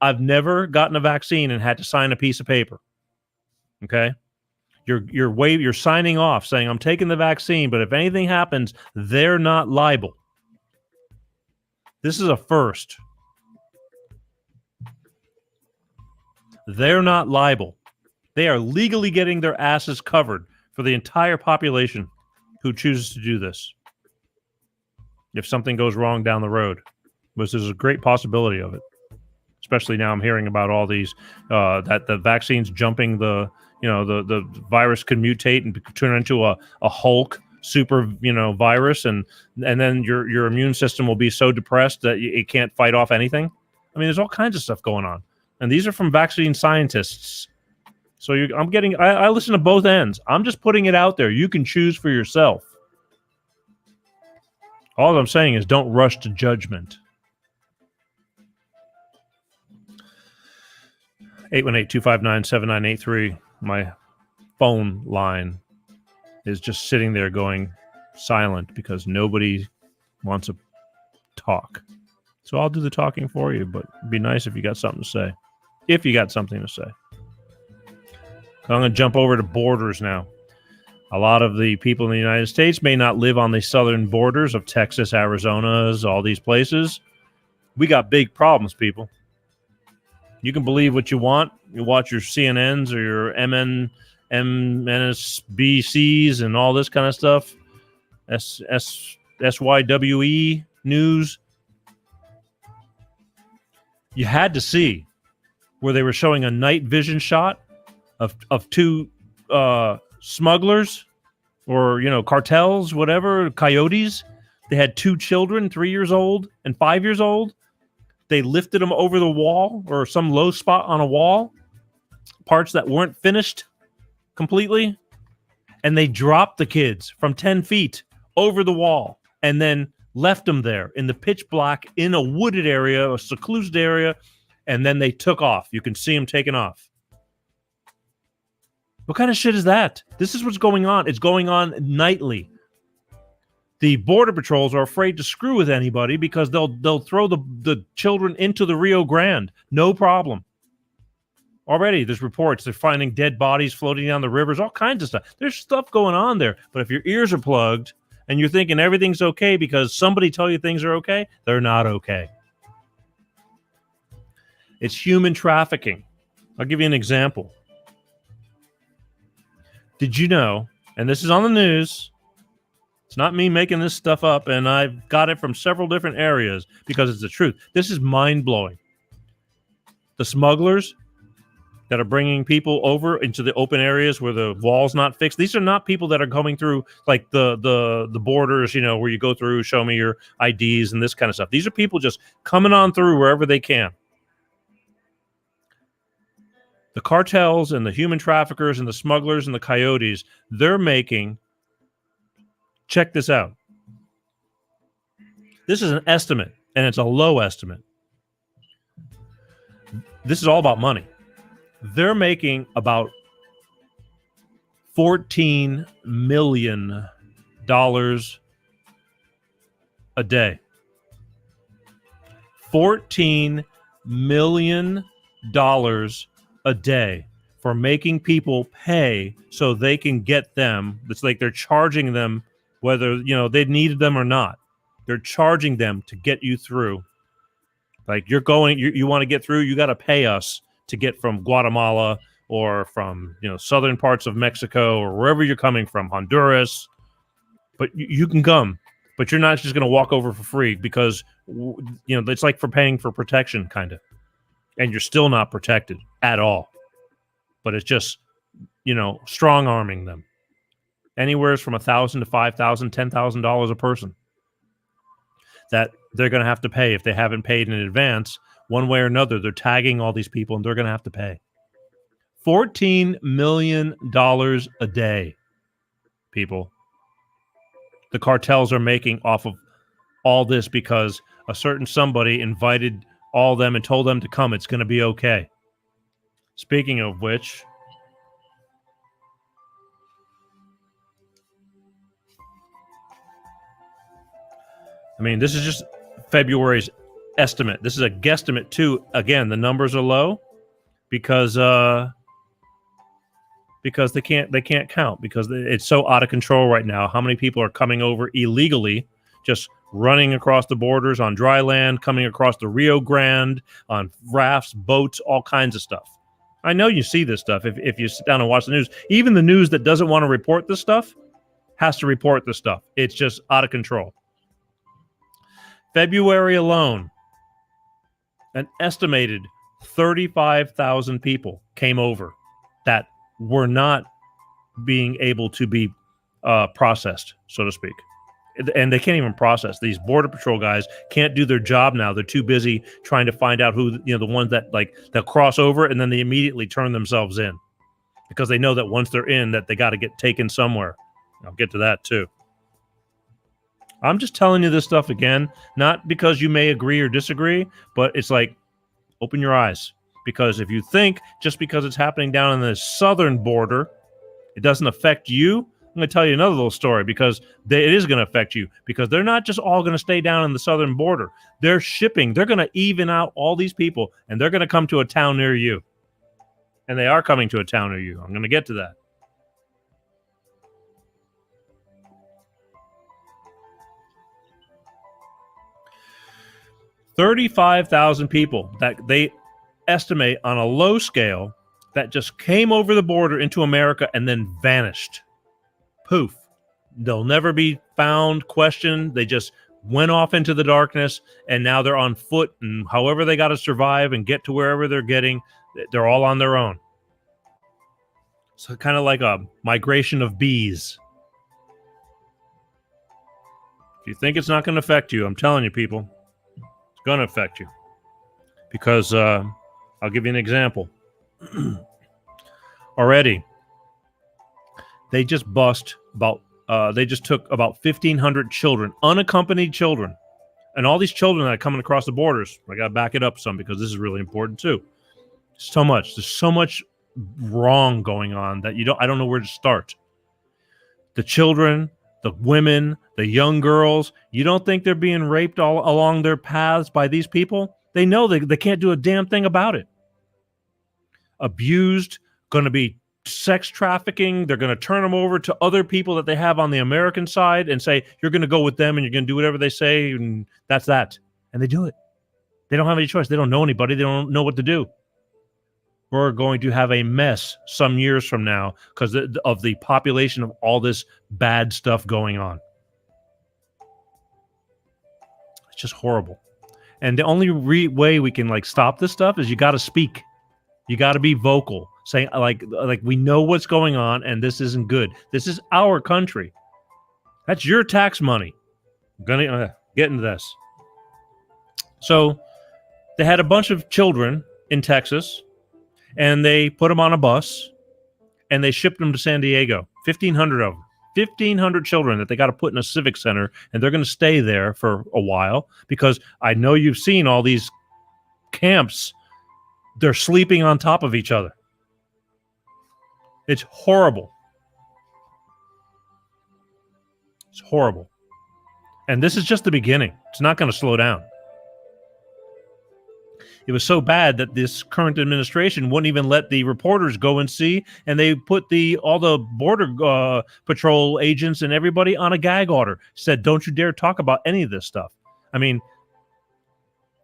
I've never gotten a vaccine and had to sign a piece of paper. Okay? You're signing off saying, I'm taking the vaccine, but if anything happens, they're not liable. This is a first. They're not liable. They are legally getting their asses covered for the entire population who chooses to do this. If something goes wrong down the road, which is a great possibility of it. Especially now I'm hearing about all these, that the vaccine's jumping the virus could mutate and turn into a Hulk super, virus. And then your immune system will be so depressed that it can't fight off anything. I mean, there's all kinds of stuff going on. And these are from vaccine scientists. So I listen to both ends. I'm just putting it out there. You can choose for yourself. All I'm saying is don't rush to judgment. 818-259-7983. My phone line is just sitting there going silent because nobody wants to talk. So I'll do the talking for you, but it'd be nice if you got something to say. If you got something to say. I'm going to jump over to borders now. A lot of the people in the United States may not live on the southern borders of Texas, Arizona's, all these places. We got big problems, people. You can believe what you want. You watch your CNNs or your MSNBCs and all this kind of stuff. SYWE news. You had to see where they were showing a night vision shot of two smugglers or, cartels, whatever, coyotes. They had two children, 3 years old and 5 years old. They lifted them over the wall or some low spot on a wall, parts that weren't finished completely, and they dropped the kids from 10 feet over the wall and then left them there in the pitch black in a wooded area, a secluded area, and then they took off. You can see them taking off. What kind of shit is that? This is what's going on. It's going on nightly. The border patrols are afraid to screw with anybody because they'll throw the children into the Rio Grande. No problem. Already there's reports they're finding dead bodies floating down the rivers, all kinds of stuff. There's stuff going on there. But if your ears are plugged and you're thinking everything's okay because somebody tell you things are okay, they're not okay. It's human trafficking. I'll give you an example. Did you know, and this is on the news, it's not me making this stuff up, and I've got it from several different areas because it's the truth. This is mind-blowing. The smugglers that are bringing people over into the open areas where the wall's not fixed, these are not people that are coming through like the borders, where you go through, show me your IDs and this kind of stuff. These are people just coming on through wherever they can. The cartels and the human traffickers and the smugglers and the coyotes, they're making, check this out. This is an estimate, and it's a low estimate. This is all about money. They're making about $14 million a day. $14 million a day for making people pay so they can get them. It's like they're charging them whether, they needed them or not. They're charging them to get you through. Like you want to get through, you got to pay us to get from Guatemala or from, southern parts of Mexico or wherever you're coming from, Honduras. But you can come, but you're not just going to walk over for free because, it's like for paying for protection kind of. And you're still not protected at all. But it's just, strong arming them. Anywhere from $1,000 to $5,000, $10,000 a person that they're going to have to pay if they haven't paid in advance. One way or another, they're tagging all these people and they're going to have to pay. $14 million a day, people. the cartels are making off of all this because a certain somebody invited all of them and told them to come. It's going to be okay. Speaking of which, I mean, this is just February's estimate. This is a guesstimate too. Again, the numbers are low because they can't count because it's so out of control right now. How many people are coming over illegally, just running across the borders on dry land, coming across the Rio Grande on rafts, boats, all kinds of stuff. I know you see this stuff if you sit down and watch the news. Even the news that doesn't want to report this stuff has to report this stuff. It's just out of control. February alone, an estimated 35,000 people came over that were not being able to be processed, so to speak. And they can't even process. These Border Patrol guys can't do their job now. They're too busy trying to find out who, the ones that they'll cross over and then they immediately turn themselves in because they know that once they're in that they got to get taken somewhere. I'll get to that too. I'm just telling you this stuff again, not because you may agree or disagree, but it's like, open your eyes. Because if you think just because it's happening down on the southern border, it doesn't affect you, I'm going to tell you another little story because it is going to affect you because they're not just all going to stay down in the southern border. They're shipping. They're going to even out all these people, and they're going to come to a town near you. And they are coming to a town near you. I'm going to get to that. $35,000 people that they estimate on a low scale that just came over the border into America and then vanished. Poof. They'll never be found, questioned. They just went off into the darkness and now they're on foot and however they got to survive and get to wherever they're getting, they're all on their own. So kind of like a migration of bees. If you think it's not going to affect you, I'm telling you people, it's going to affect you. Because I'll give you an example. Already, they just took about 1,500 children, unaccompanied children. And all these children that are coming across the borders, I got to back it up some because this is really important too. There's so much wrong going on that I don't know where to start. The children, the women, the young girls, you don't think they're being raped all along their paths by these people? They know they can't do a damn thing about it. Abused, going to be sex trafficking. They're going to turn them over to other people that they have on the American side and say, you're going to go with them and you're going to do whatever they say. And that's that. And they do it. They don't have any choice. They don't know anybody. They don't know what to do. We're going to have a mess some years from now because of the population of all this bad stuff going on. It's just horrible. And the only way we can stop this stuff is you got to speak. You got to be vocal, saying like we know what's going on and this isn't good. This is our country. That's your tax money. I'm gonna get into this. So they had a bunch of children in Texas, and they put them on a bus, and they shipped them to San Diego. 1,500 of them. 1,500 children that they got to put in a civic center, and they're going to stay there for a while because I know you've seen all these camps. They're sleeping on top of each other. It's horrible. It's horrible. And this is just the beginning. It's not going to slow down. It was so bad that this current administration wouldn't even let the reporters go and see, and they put all the border patrol agents and everybody on a gag order. Said, don't you dare talk about any of this stuff. I mean,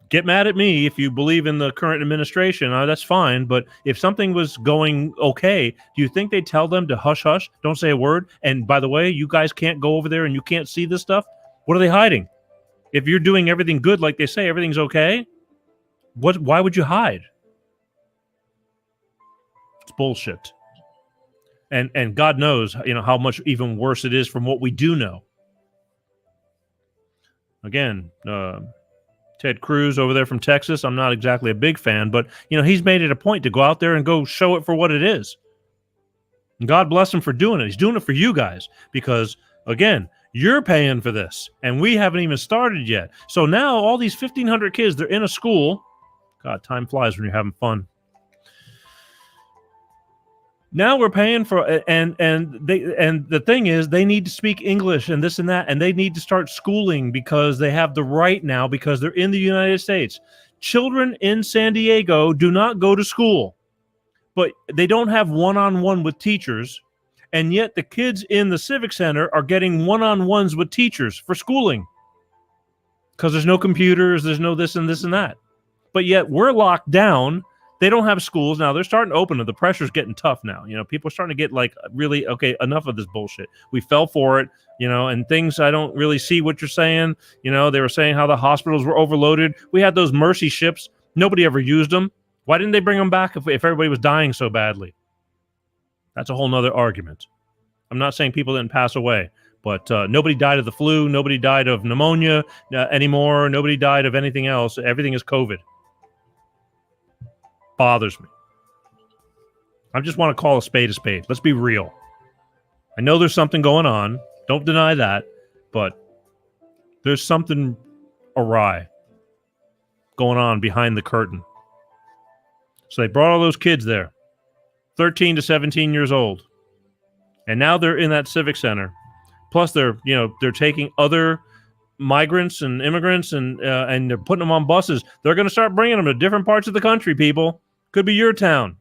get mad at me if you believe in the current administration. That's fine. But if something was going okay, do you think they'd tell them to hush, hush, don't say a word? And by the way, you guys can't go over there and you can't see this stuff. What are they hiding? If you're doing everything good, like they say, everything's okay. Why would you hide? It's bullshit. And God knows, how much even worse it is from what we do know. Again, Ted Cruz over there from Texas, I'm not exactly a big fan, but he's made it a point to go out there and go show it for what it is. And God bless him for doing it. He's doing it for you guys because, again, You're paying for this, and we haven't even started yet. So now all these 1,500 kids, they're in a school. God, time flies when you're having fun. Now we're paying for, and the thing is, they need to speak English and this and that, and they need to start schooling because they have the right now because they're in the United States. Children in San Diego do not go to school, but they don't have one-on-one with teachers, and yet the kids in the Civic Center are getting one-on-ones with teachers for schooling because there's no computers, there's no this and this and that. But yet we're locked down. They don't have schools now. They're starting to open it. The pressure's getting tough now. You know, people are starting to get like, really, okay, enough of this bullshit. We fell for it, you know, and things I don't really see what you're saying. You know, they were saying how the hospitals were overloaded. We had those Mercy ships. Nobody ever used them. Why didn't they bring them back if everybody was dying so badly? That's a whole nother argument. I'm not saying people didn't pass away, but nobody died of the flu. Nobody died of pneumonia anymore. Nobody died of anything else. Everything is COVID. Bothers me. I just want to call a spade a spade. Let's be real. I know there's something going on. Don't deny that. But there's something awry going on behind the curtain. So they brought all those kids there, 13 to 17 years old. And now they're in that Civic Center. Plus they're taking other migrants and immigrants and they're putting them on buses. They're going to start bringing them to different parts of the country, people. Could be your town.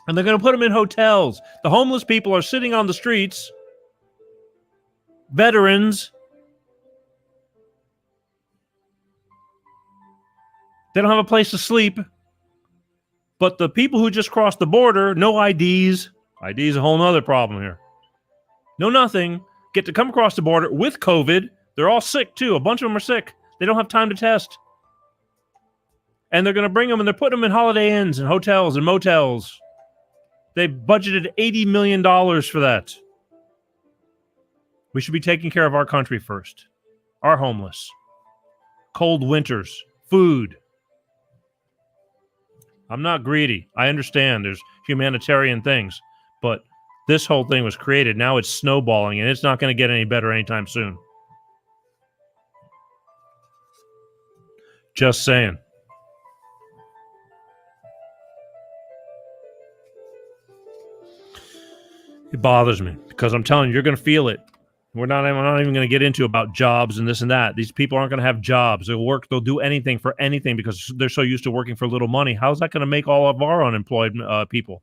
And they're going to put them in hotels. The homeless people are sitting on the streets. Veterans. They don't have a place to sleep. But the people who just crossed the border, no IDs. ID is a whole other problem here. No nothing. Get to come across the border with COVID. They're all sick, too. A bunch of them are sick. They don't have time to test. And they're going to bring them and they're putting them in Holiday Inns and hotels and motels. They budgeted $80 million for that. We should be taking care of our country first. Our homeless. Cold winters. Food. I'm not greedy. I understand there's humanitarian things. But this whole thing was created. Now it's snowballing and it's not going to get any better anytime soon. Just saying. It bothers me because I'm telling you, you're going to feel it. We're not even going to get into about jobs and this and that. These people aren't going to have jobs. They'll work. They'll do anything for anything because they're so used to working for little money. How's that going to make all of our unemployed people?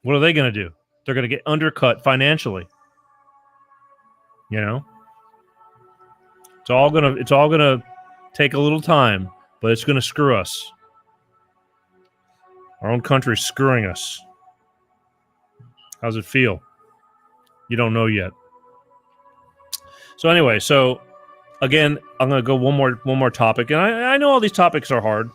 What are they going to do? They're going to get undercut financially. You know, it's all going to take a little time, but it's going to screw us. Our own country's screwing us. How's it feel? You don't know yet. So anyway, again, I'm going to go one more topic, and I know all these topics are hard,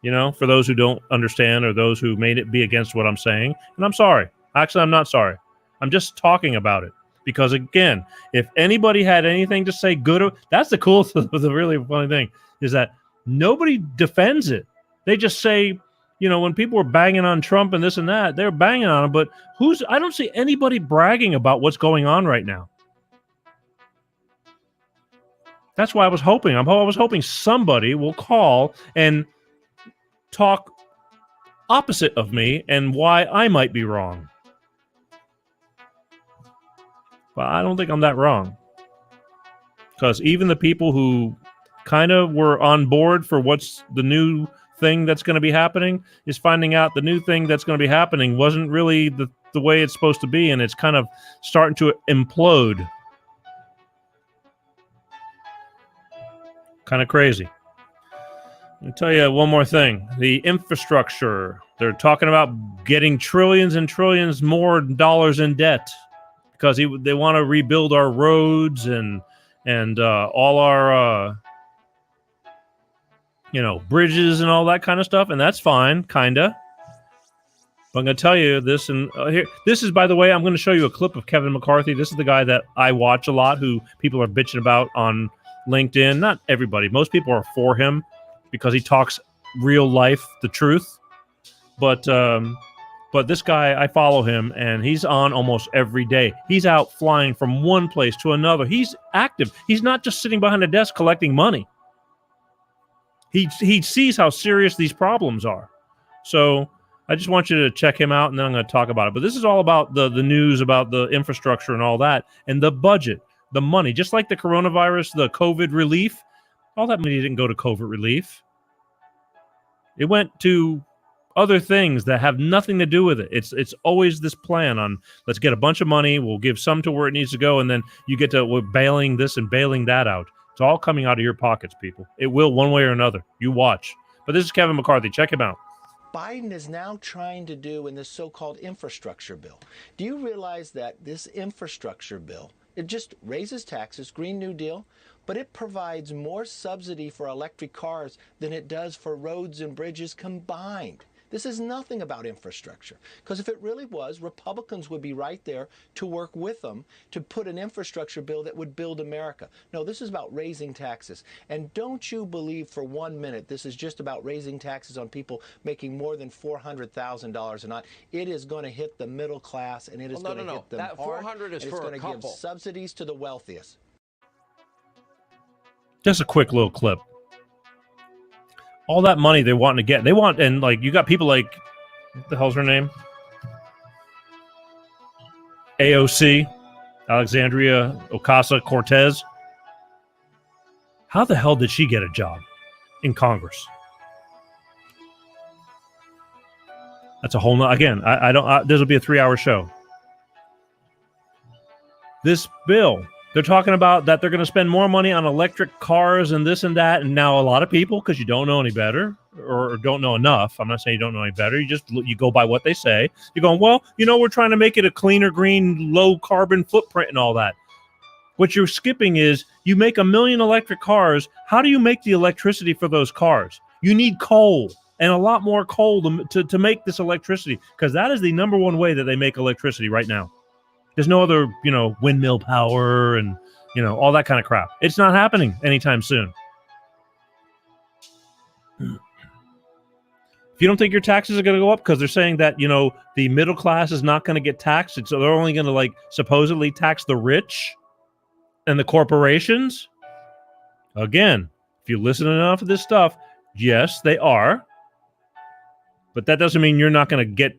you know, for those who don't understand or those who made it be against what I'm saying, and I'm sorry. Actually, I'm not sorry. I'm just talking about it because, again, if anybody had anything to say good, that's the cool, the really funny thing is that nobody defends it. They just say, you know, when people were banging on Trump and this and that, they're banging on him, but I don't see anybody bragging about what's going on right now. That's why I was hoping somebody will call and talk opposite of me and why I might be wrong. But I don't think I'm that wrong. Because even the people who kind of were on board for what's the new thing that's going to be happening is finding out the new thing that's going to be happening wasn't really the way it's supposed to be, and it's kind of starting to implode. Kind of crazy. I'll tell you one more thing. The infrastructure. They're talking about getting trillions and trillions more dollars in debt because they want to rebuild our roads and all our bridges and all that kind of stuff, and that's fine, kinda. But I'm going to tell you this, and here, this is, by the way, I'm going to show you a clip of Kevin McCarthy. This is the guy that I watch a lot, who people are bitching about on LinkedIn. Not everybody. Most people are for him because he talks real life, the truth. But But this guy, I follow him, and he's on almost every day. He's out flying from one place to another. He's active. He's not just sitting behind a desk collecting money. He sees how serious these problems are. So I just want you to check him out, and then I'm going to talk about it. But this is all about the news, about the infrastructure and all that, and the budget, the money. Just like the coronavirus, the COVID relief, all that money didn't go to COVID relief. It went to other things that have nothing to do with it. It's always this plan on, let's get a bunch of money, we'll give some to where it needs to go, and then you get to, we're bailing this and bailing that out. It's all coming out of your pockets, people. It will one way or another. You watch. But this is Kevin McCarthy. Check him out. Biden is now trying to do in this so-called infrastructure bill. Do you realize that this infrastructure bill, it just raises taxes, Green New Deal, but it provides more subsidy for electric cars than it does for roads and bridges combined? This is nothing about infrastructure, because if it really was, Republicans would be right there to work with them to put an infrastructure bill that would build America. No, this is about raising taxes. And don't you believe for 1 minute this is just about raising taxes on people making more than $400,000 a night. It is going to hit the middle class, and it is going to hit them that hard. 400 is and for it's a going to give couple. subsidies to the wealthiest. Just a quick little clip. All that money they want to get. They want, and like, you got people like, what the hell's her name? AOC, Alexandria Ocasio-Cortez. How the hell did she get a job in Congress? That's a whole nother, again, I don't, this will be a 3-hour show. This bill, they're talking about that they're going to spend more money on electric cars and this and that. And now a lot of people, because you don't know any better or don't know enough. I'm not saying you don't know any better. You go by what they say. You're going, well, we're trying to make it a cleaner, green, low carbon footprint and all that. What you're skipping is you make 1 million electric cars. How do you make the electricity for those cars? You need coal and a lot more coal to make this electricity, because that is the number one way that they make electricity right now. There's no other, windmill power and, all that kind of crap. It's not happening anytime soon. If you don't think your taxes are going to go up because they're saying that, the middle class is not going to get taxed, so they're only going to, supposedly tax the rich and the corporations. Again, if you listen to enough of this stuff, yes, they are. But that doesn't mean you're not going to get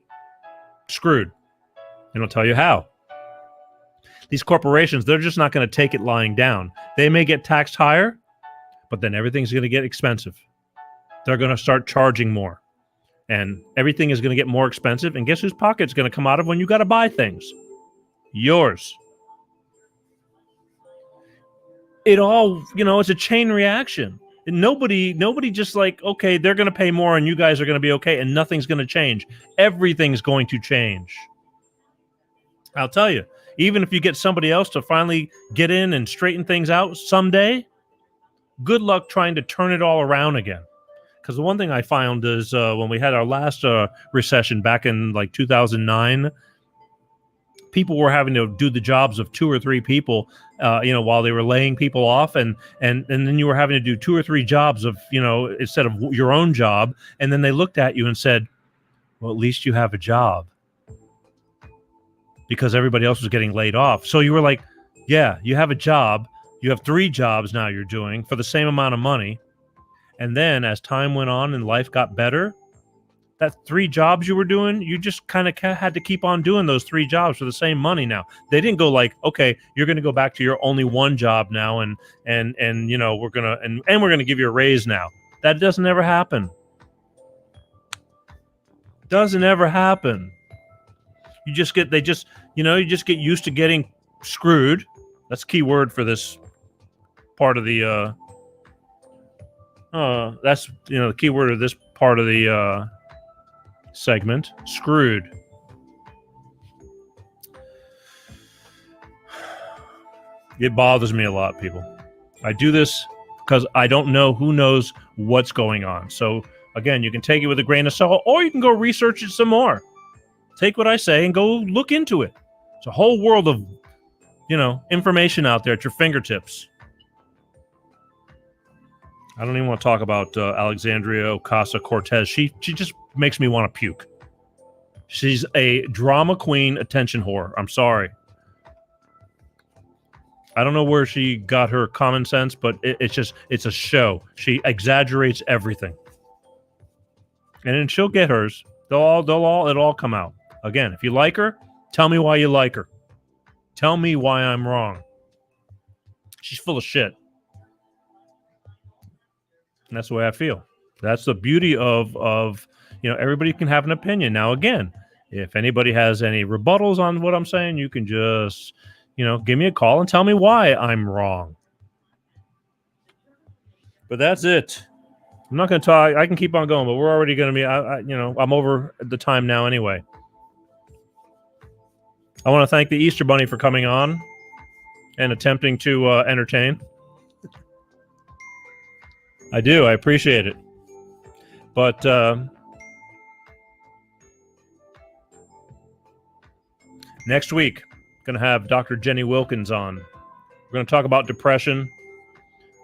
screwed. And I'll tell you how. These corporations, they're just not going to take it lying down. They may get taxed higher, but then everything's going to get expensive. They're going to start charging more. And everything is going to get more expensive. And guess whose pocket's going to come out of when you got to buy things? Yours. It all, it's a chain reaction. And nobody just okay, they're going to pay more and you guys are going to be okay and nothing's going to change. Everything's going to change. I'll tell you. Even if you get somebody else to finally get in and straighten things out someday, good luck trying to turn it all around again. Because the one thing I found is when we had our last recession back in 2009, people were having to do the jobs of 2 or 3 people, while they were laying people off. And then you were having to do 2 or 3 jobs of, instead of your own job. And then they looked at you and said, well, at least you have a job. Because everybody else was getting laid off. So you were like, yeah, you have a job. You have 3 jobs now you're doing for the same amount of money. And then as time went on and life got better, that 3 jobs you were doing, you just kind of had to keep on doing those 3 jobs for the same money now. They didn't go okay, you're going to go back to your only 1 job now and we're going to give you a raise now. That doesn't ever happen. Doesn't ever happen. You just get used to getting screwed. That's a key word for this part of the that's the key word of this part of the segment. Screwed. It bothers me a lot, people. I do this because I don't know who knows what's going on. So again, you can take it with a grain of salt, or you can go research it some more. Take what I say and go look into it. It's a whole world of, information out there at your fingertips. I don't even want to talk about Alexandria Ocasio-Cortez. She just makes me want to puke. She's a drama queen attention whore. I'm sorry. I don't know where she got her common sense, but it's a show. She exaggerates everything. And then she'll get hers. It'll all come out. Again, if you like her, tell me why you like her. Tell me why I'm wrong. She's full of shit. And that's the way I feel. That's the beauty of everybody can have an opinion. Now, again, if anybody has any rebuttals on what I'm saying, you can just, give me a call and tell me why I'm wrong. But that's it. I'm not going to talk. I can keep on going, but we're already going to be, I'm over the time now anyway. I want to thank the Easter Bunny for coming on and attempting to entertain. I do. I appreciate it. But next week, going to have Dr. Jenny Wilkins on. We're going to talk about depression.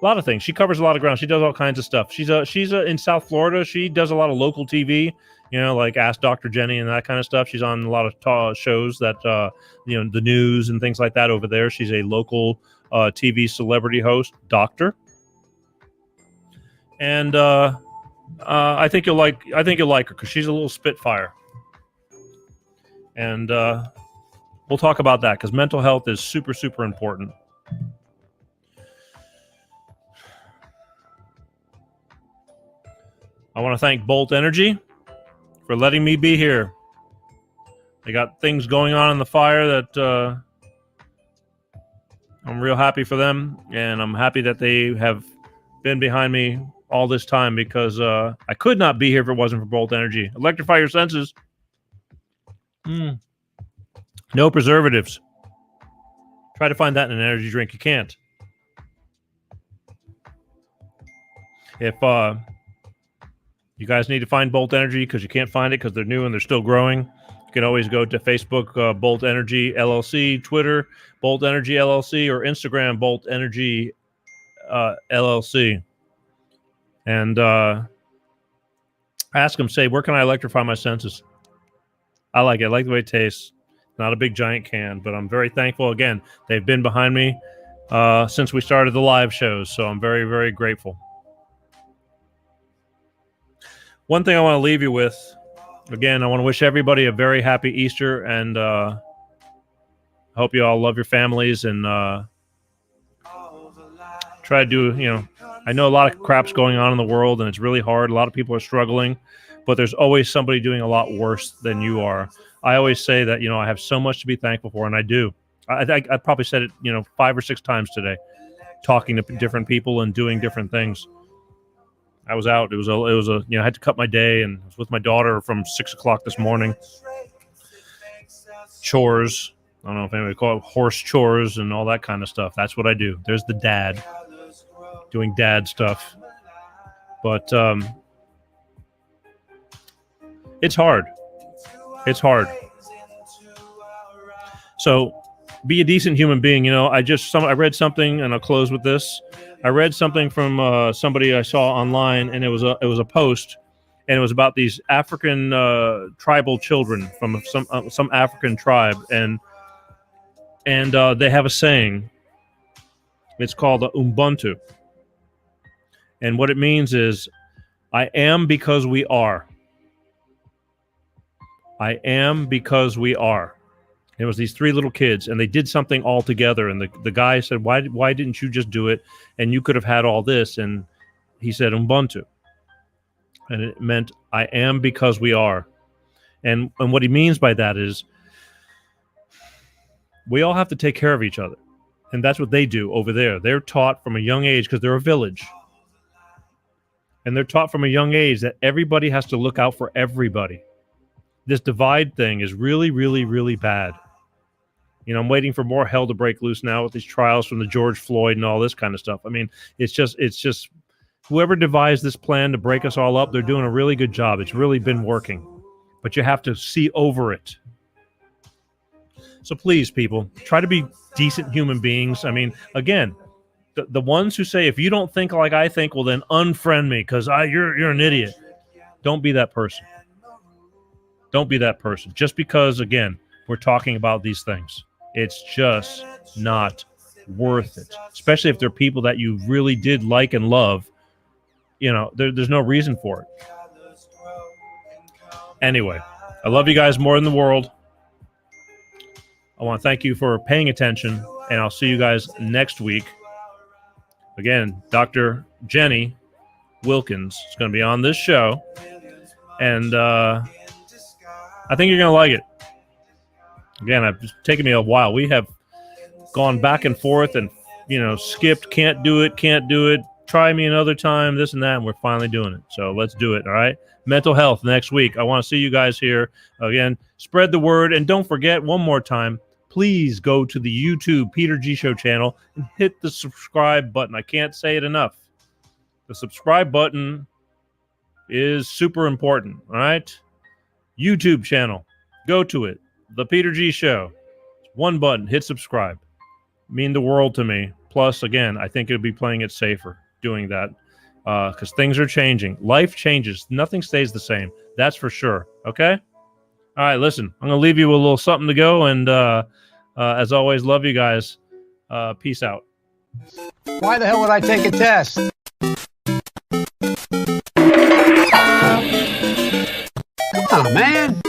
A lot of things. She covers a lot of ground. She does all kinds of stuff. She's in South Florida. She does a lot of local TV, like Ask Dr. Jenny and that kind of stuff. She's on a lot of shows that, the news and things like that over there. She's a local TV celebrity host, doctor. And I think you'll like her because she's a little spitfire. And we'll talk about that because mental health is super, super important. I want to thank Bolt Energy for letting me be here. They got things going on in the fire that I'm real happy for them, and I'm happy that they have been behind me all this time because I could not be here if it wasn't for Bolt Energy. Electrify your senses. No preservatives. Try to find that in an energy drink. You can't. If you guys need to find Bolt Energy because you can't find it because they're new and they're still growing, you can always go to Facebook, Bolt Energy LLC, Twitter, Bolt Energy LLC, or Instagram, Bolt Energy LLC. And ask them, say, where can I electrify my senses? I like it. I like the way it tastes. Not a big giant can, but I'm very thankful. Again, they've been behind me since we started the live shows, so I'm very, very grateful. One thing I want to leave you with, again, I want to wish everybody a very happy Easter, and I hope you all love your families and try to do, I know a lot of crap's going on in the world, and it's really hard. A lot of people are struggling, but there's always somebody doing a lot worse than you are. I always say that, I have so much to be thankful for, and I do. I probably said it, 5 or 6 times today, talking to different people and doing different things. I was out. It was a I had to cut my day, and I was with my daughter from 6 o'clock this morning. Chores. I don't know if anybody call it horse chores and all that kind of stuff. That's what I do. There's the dad doing dad stuff. But it's hard. It's hard. So be a decent human being. I read something, and I'll close with this. I read something from somebody I saw online, and it was a post, and it was about these African tribal children from some African tribe, and they have a saying. It's called Ubuntu, and what it means is, "I am because we are. I am because we are." It was these 3 little kids, and they did something all together. And the guy said, why didn't you just do it? And you could have had all this. And he said, Ubuntu. And it meant, I am because we are. And what he means by that is, we all have to take care of each other. And that's what they do over there. They're taught from a young age, because they're a village. And they're taught from a young age that everybody has to look out for everybody. This divide thing is really, really, really bad. I'm waiting for more hell to break loose now with these trials from the George Floyd and all this kind of stuff. I mean, it's just whoever devised this plan to break us all up, they're doing a really good job. It's really been working, but you have to see over it. So please, people, try to be decent human beings. I mean, again, the ones who say, if you don't think like I think, well, then unfriend me because you're an idiot. Don't be that person. Don't be that person. Just because, again, we're talking about these things, it's just not worth it. Especially if they're people that you really did like and love. You know, there's no reason for it. Anyway, I love you guys more than the world. I want to thank you for paying attention, and I'll see you guys next week. Again, Dr. Jenny Wilkins is going to be on this show, and I think you're going to like it. Again, it's taken me a while. We have gone back and forth and, skipped, can't do it, try me another time, this and that, and we're finally doing it. So let's do it, all right? Mental health next week. I want to see you guys here. Again, spread the word, and don't forget, one more time, please go to the YouTube Peter G Show channel and hit the subscribe button. I can't say it enough. The subscribe button is super important, all right? YouTube channel. Go to it. The Peter G Show. One button. Hit subscribe. Mean the world to me. Plus, again, I think it'll be playing it safer doing that because things are changing. Life changes. Nothing stays the same. That's for sure. Okay? All right, listen. I'm going to leave you with a little something to go. And as always, love you guys. Peace out. Why the hell would I take a test? Come on, man.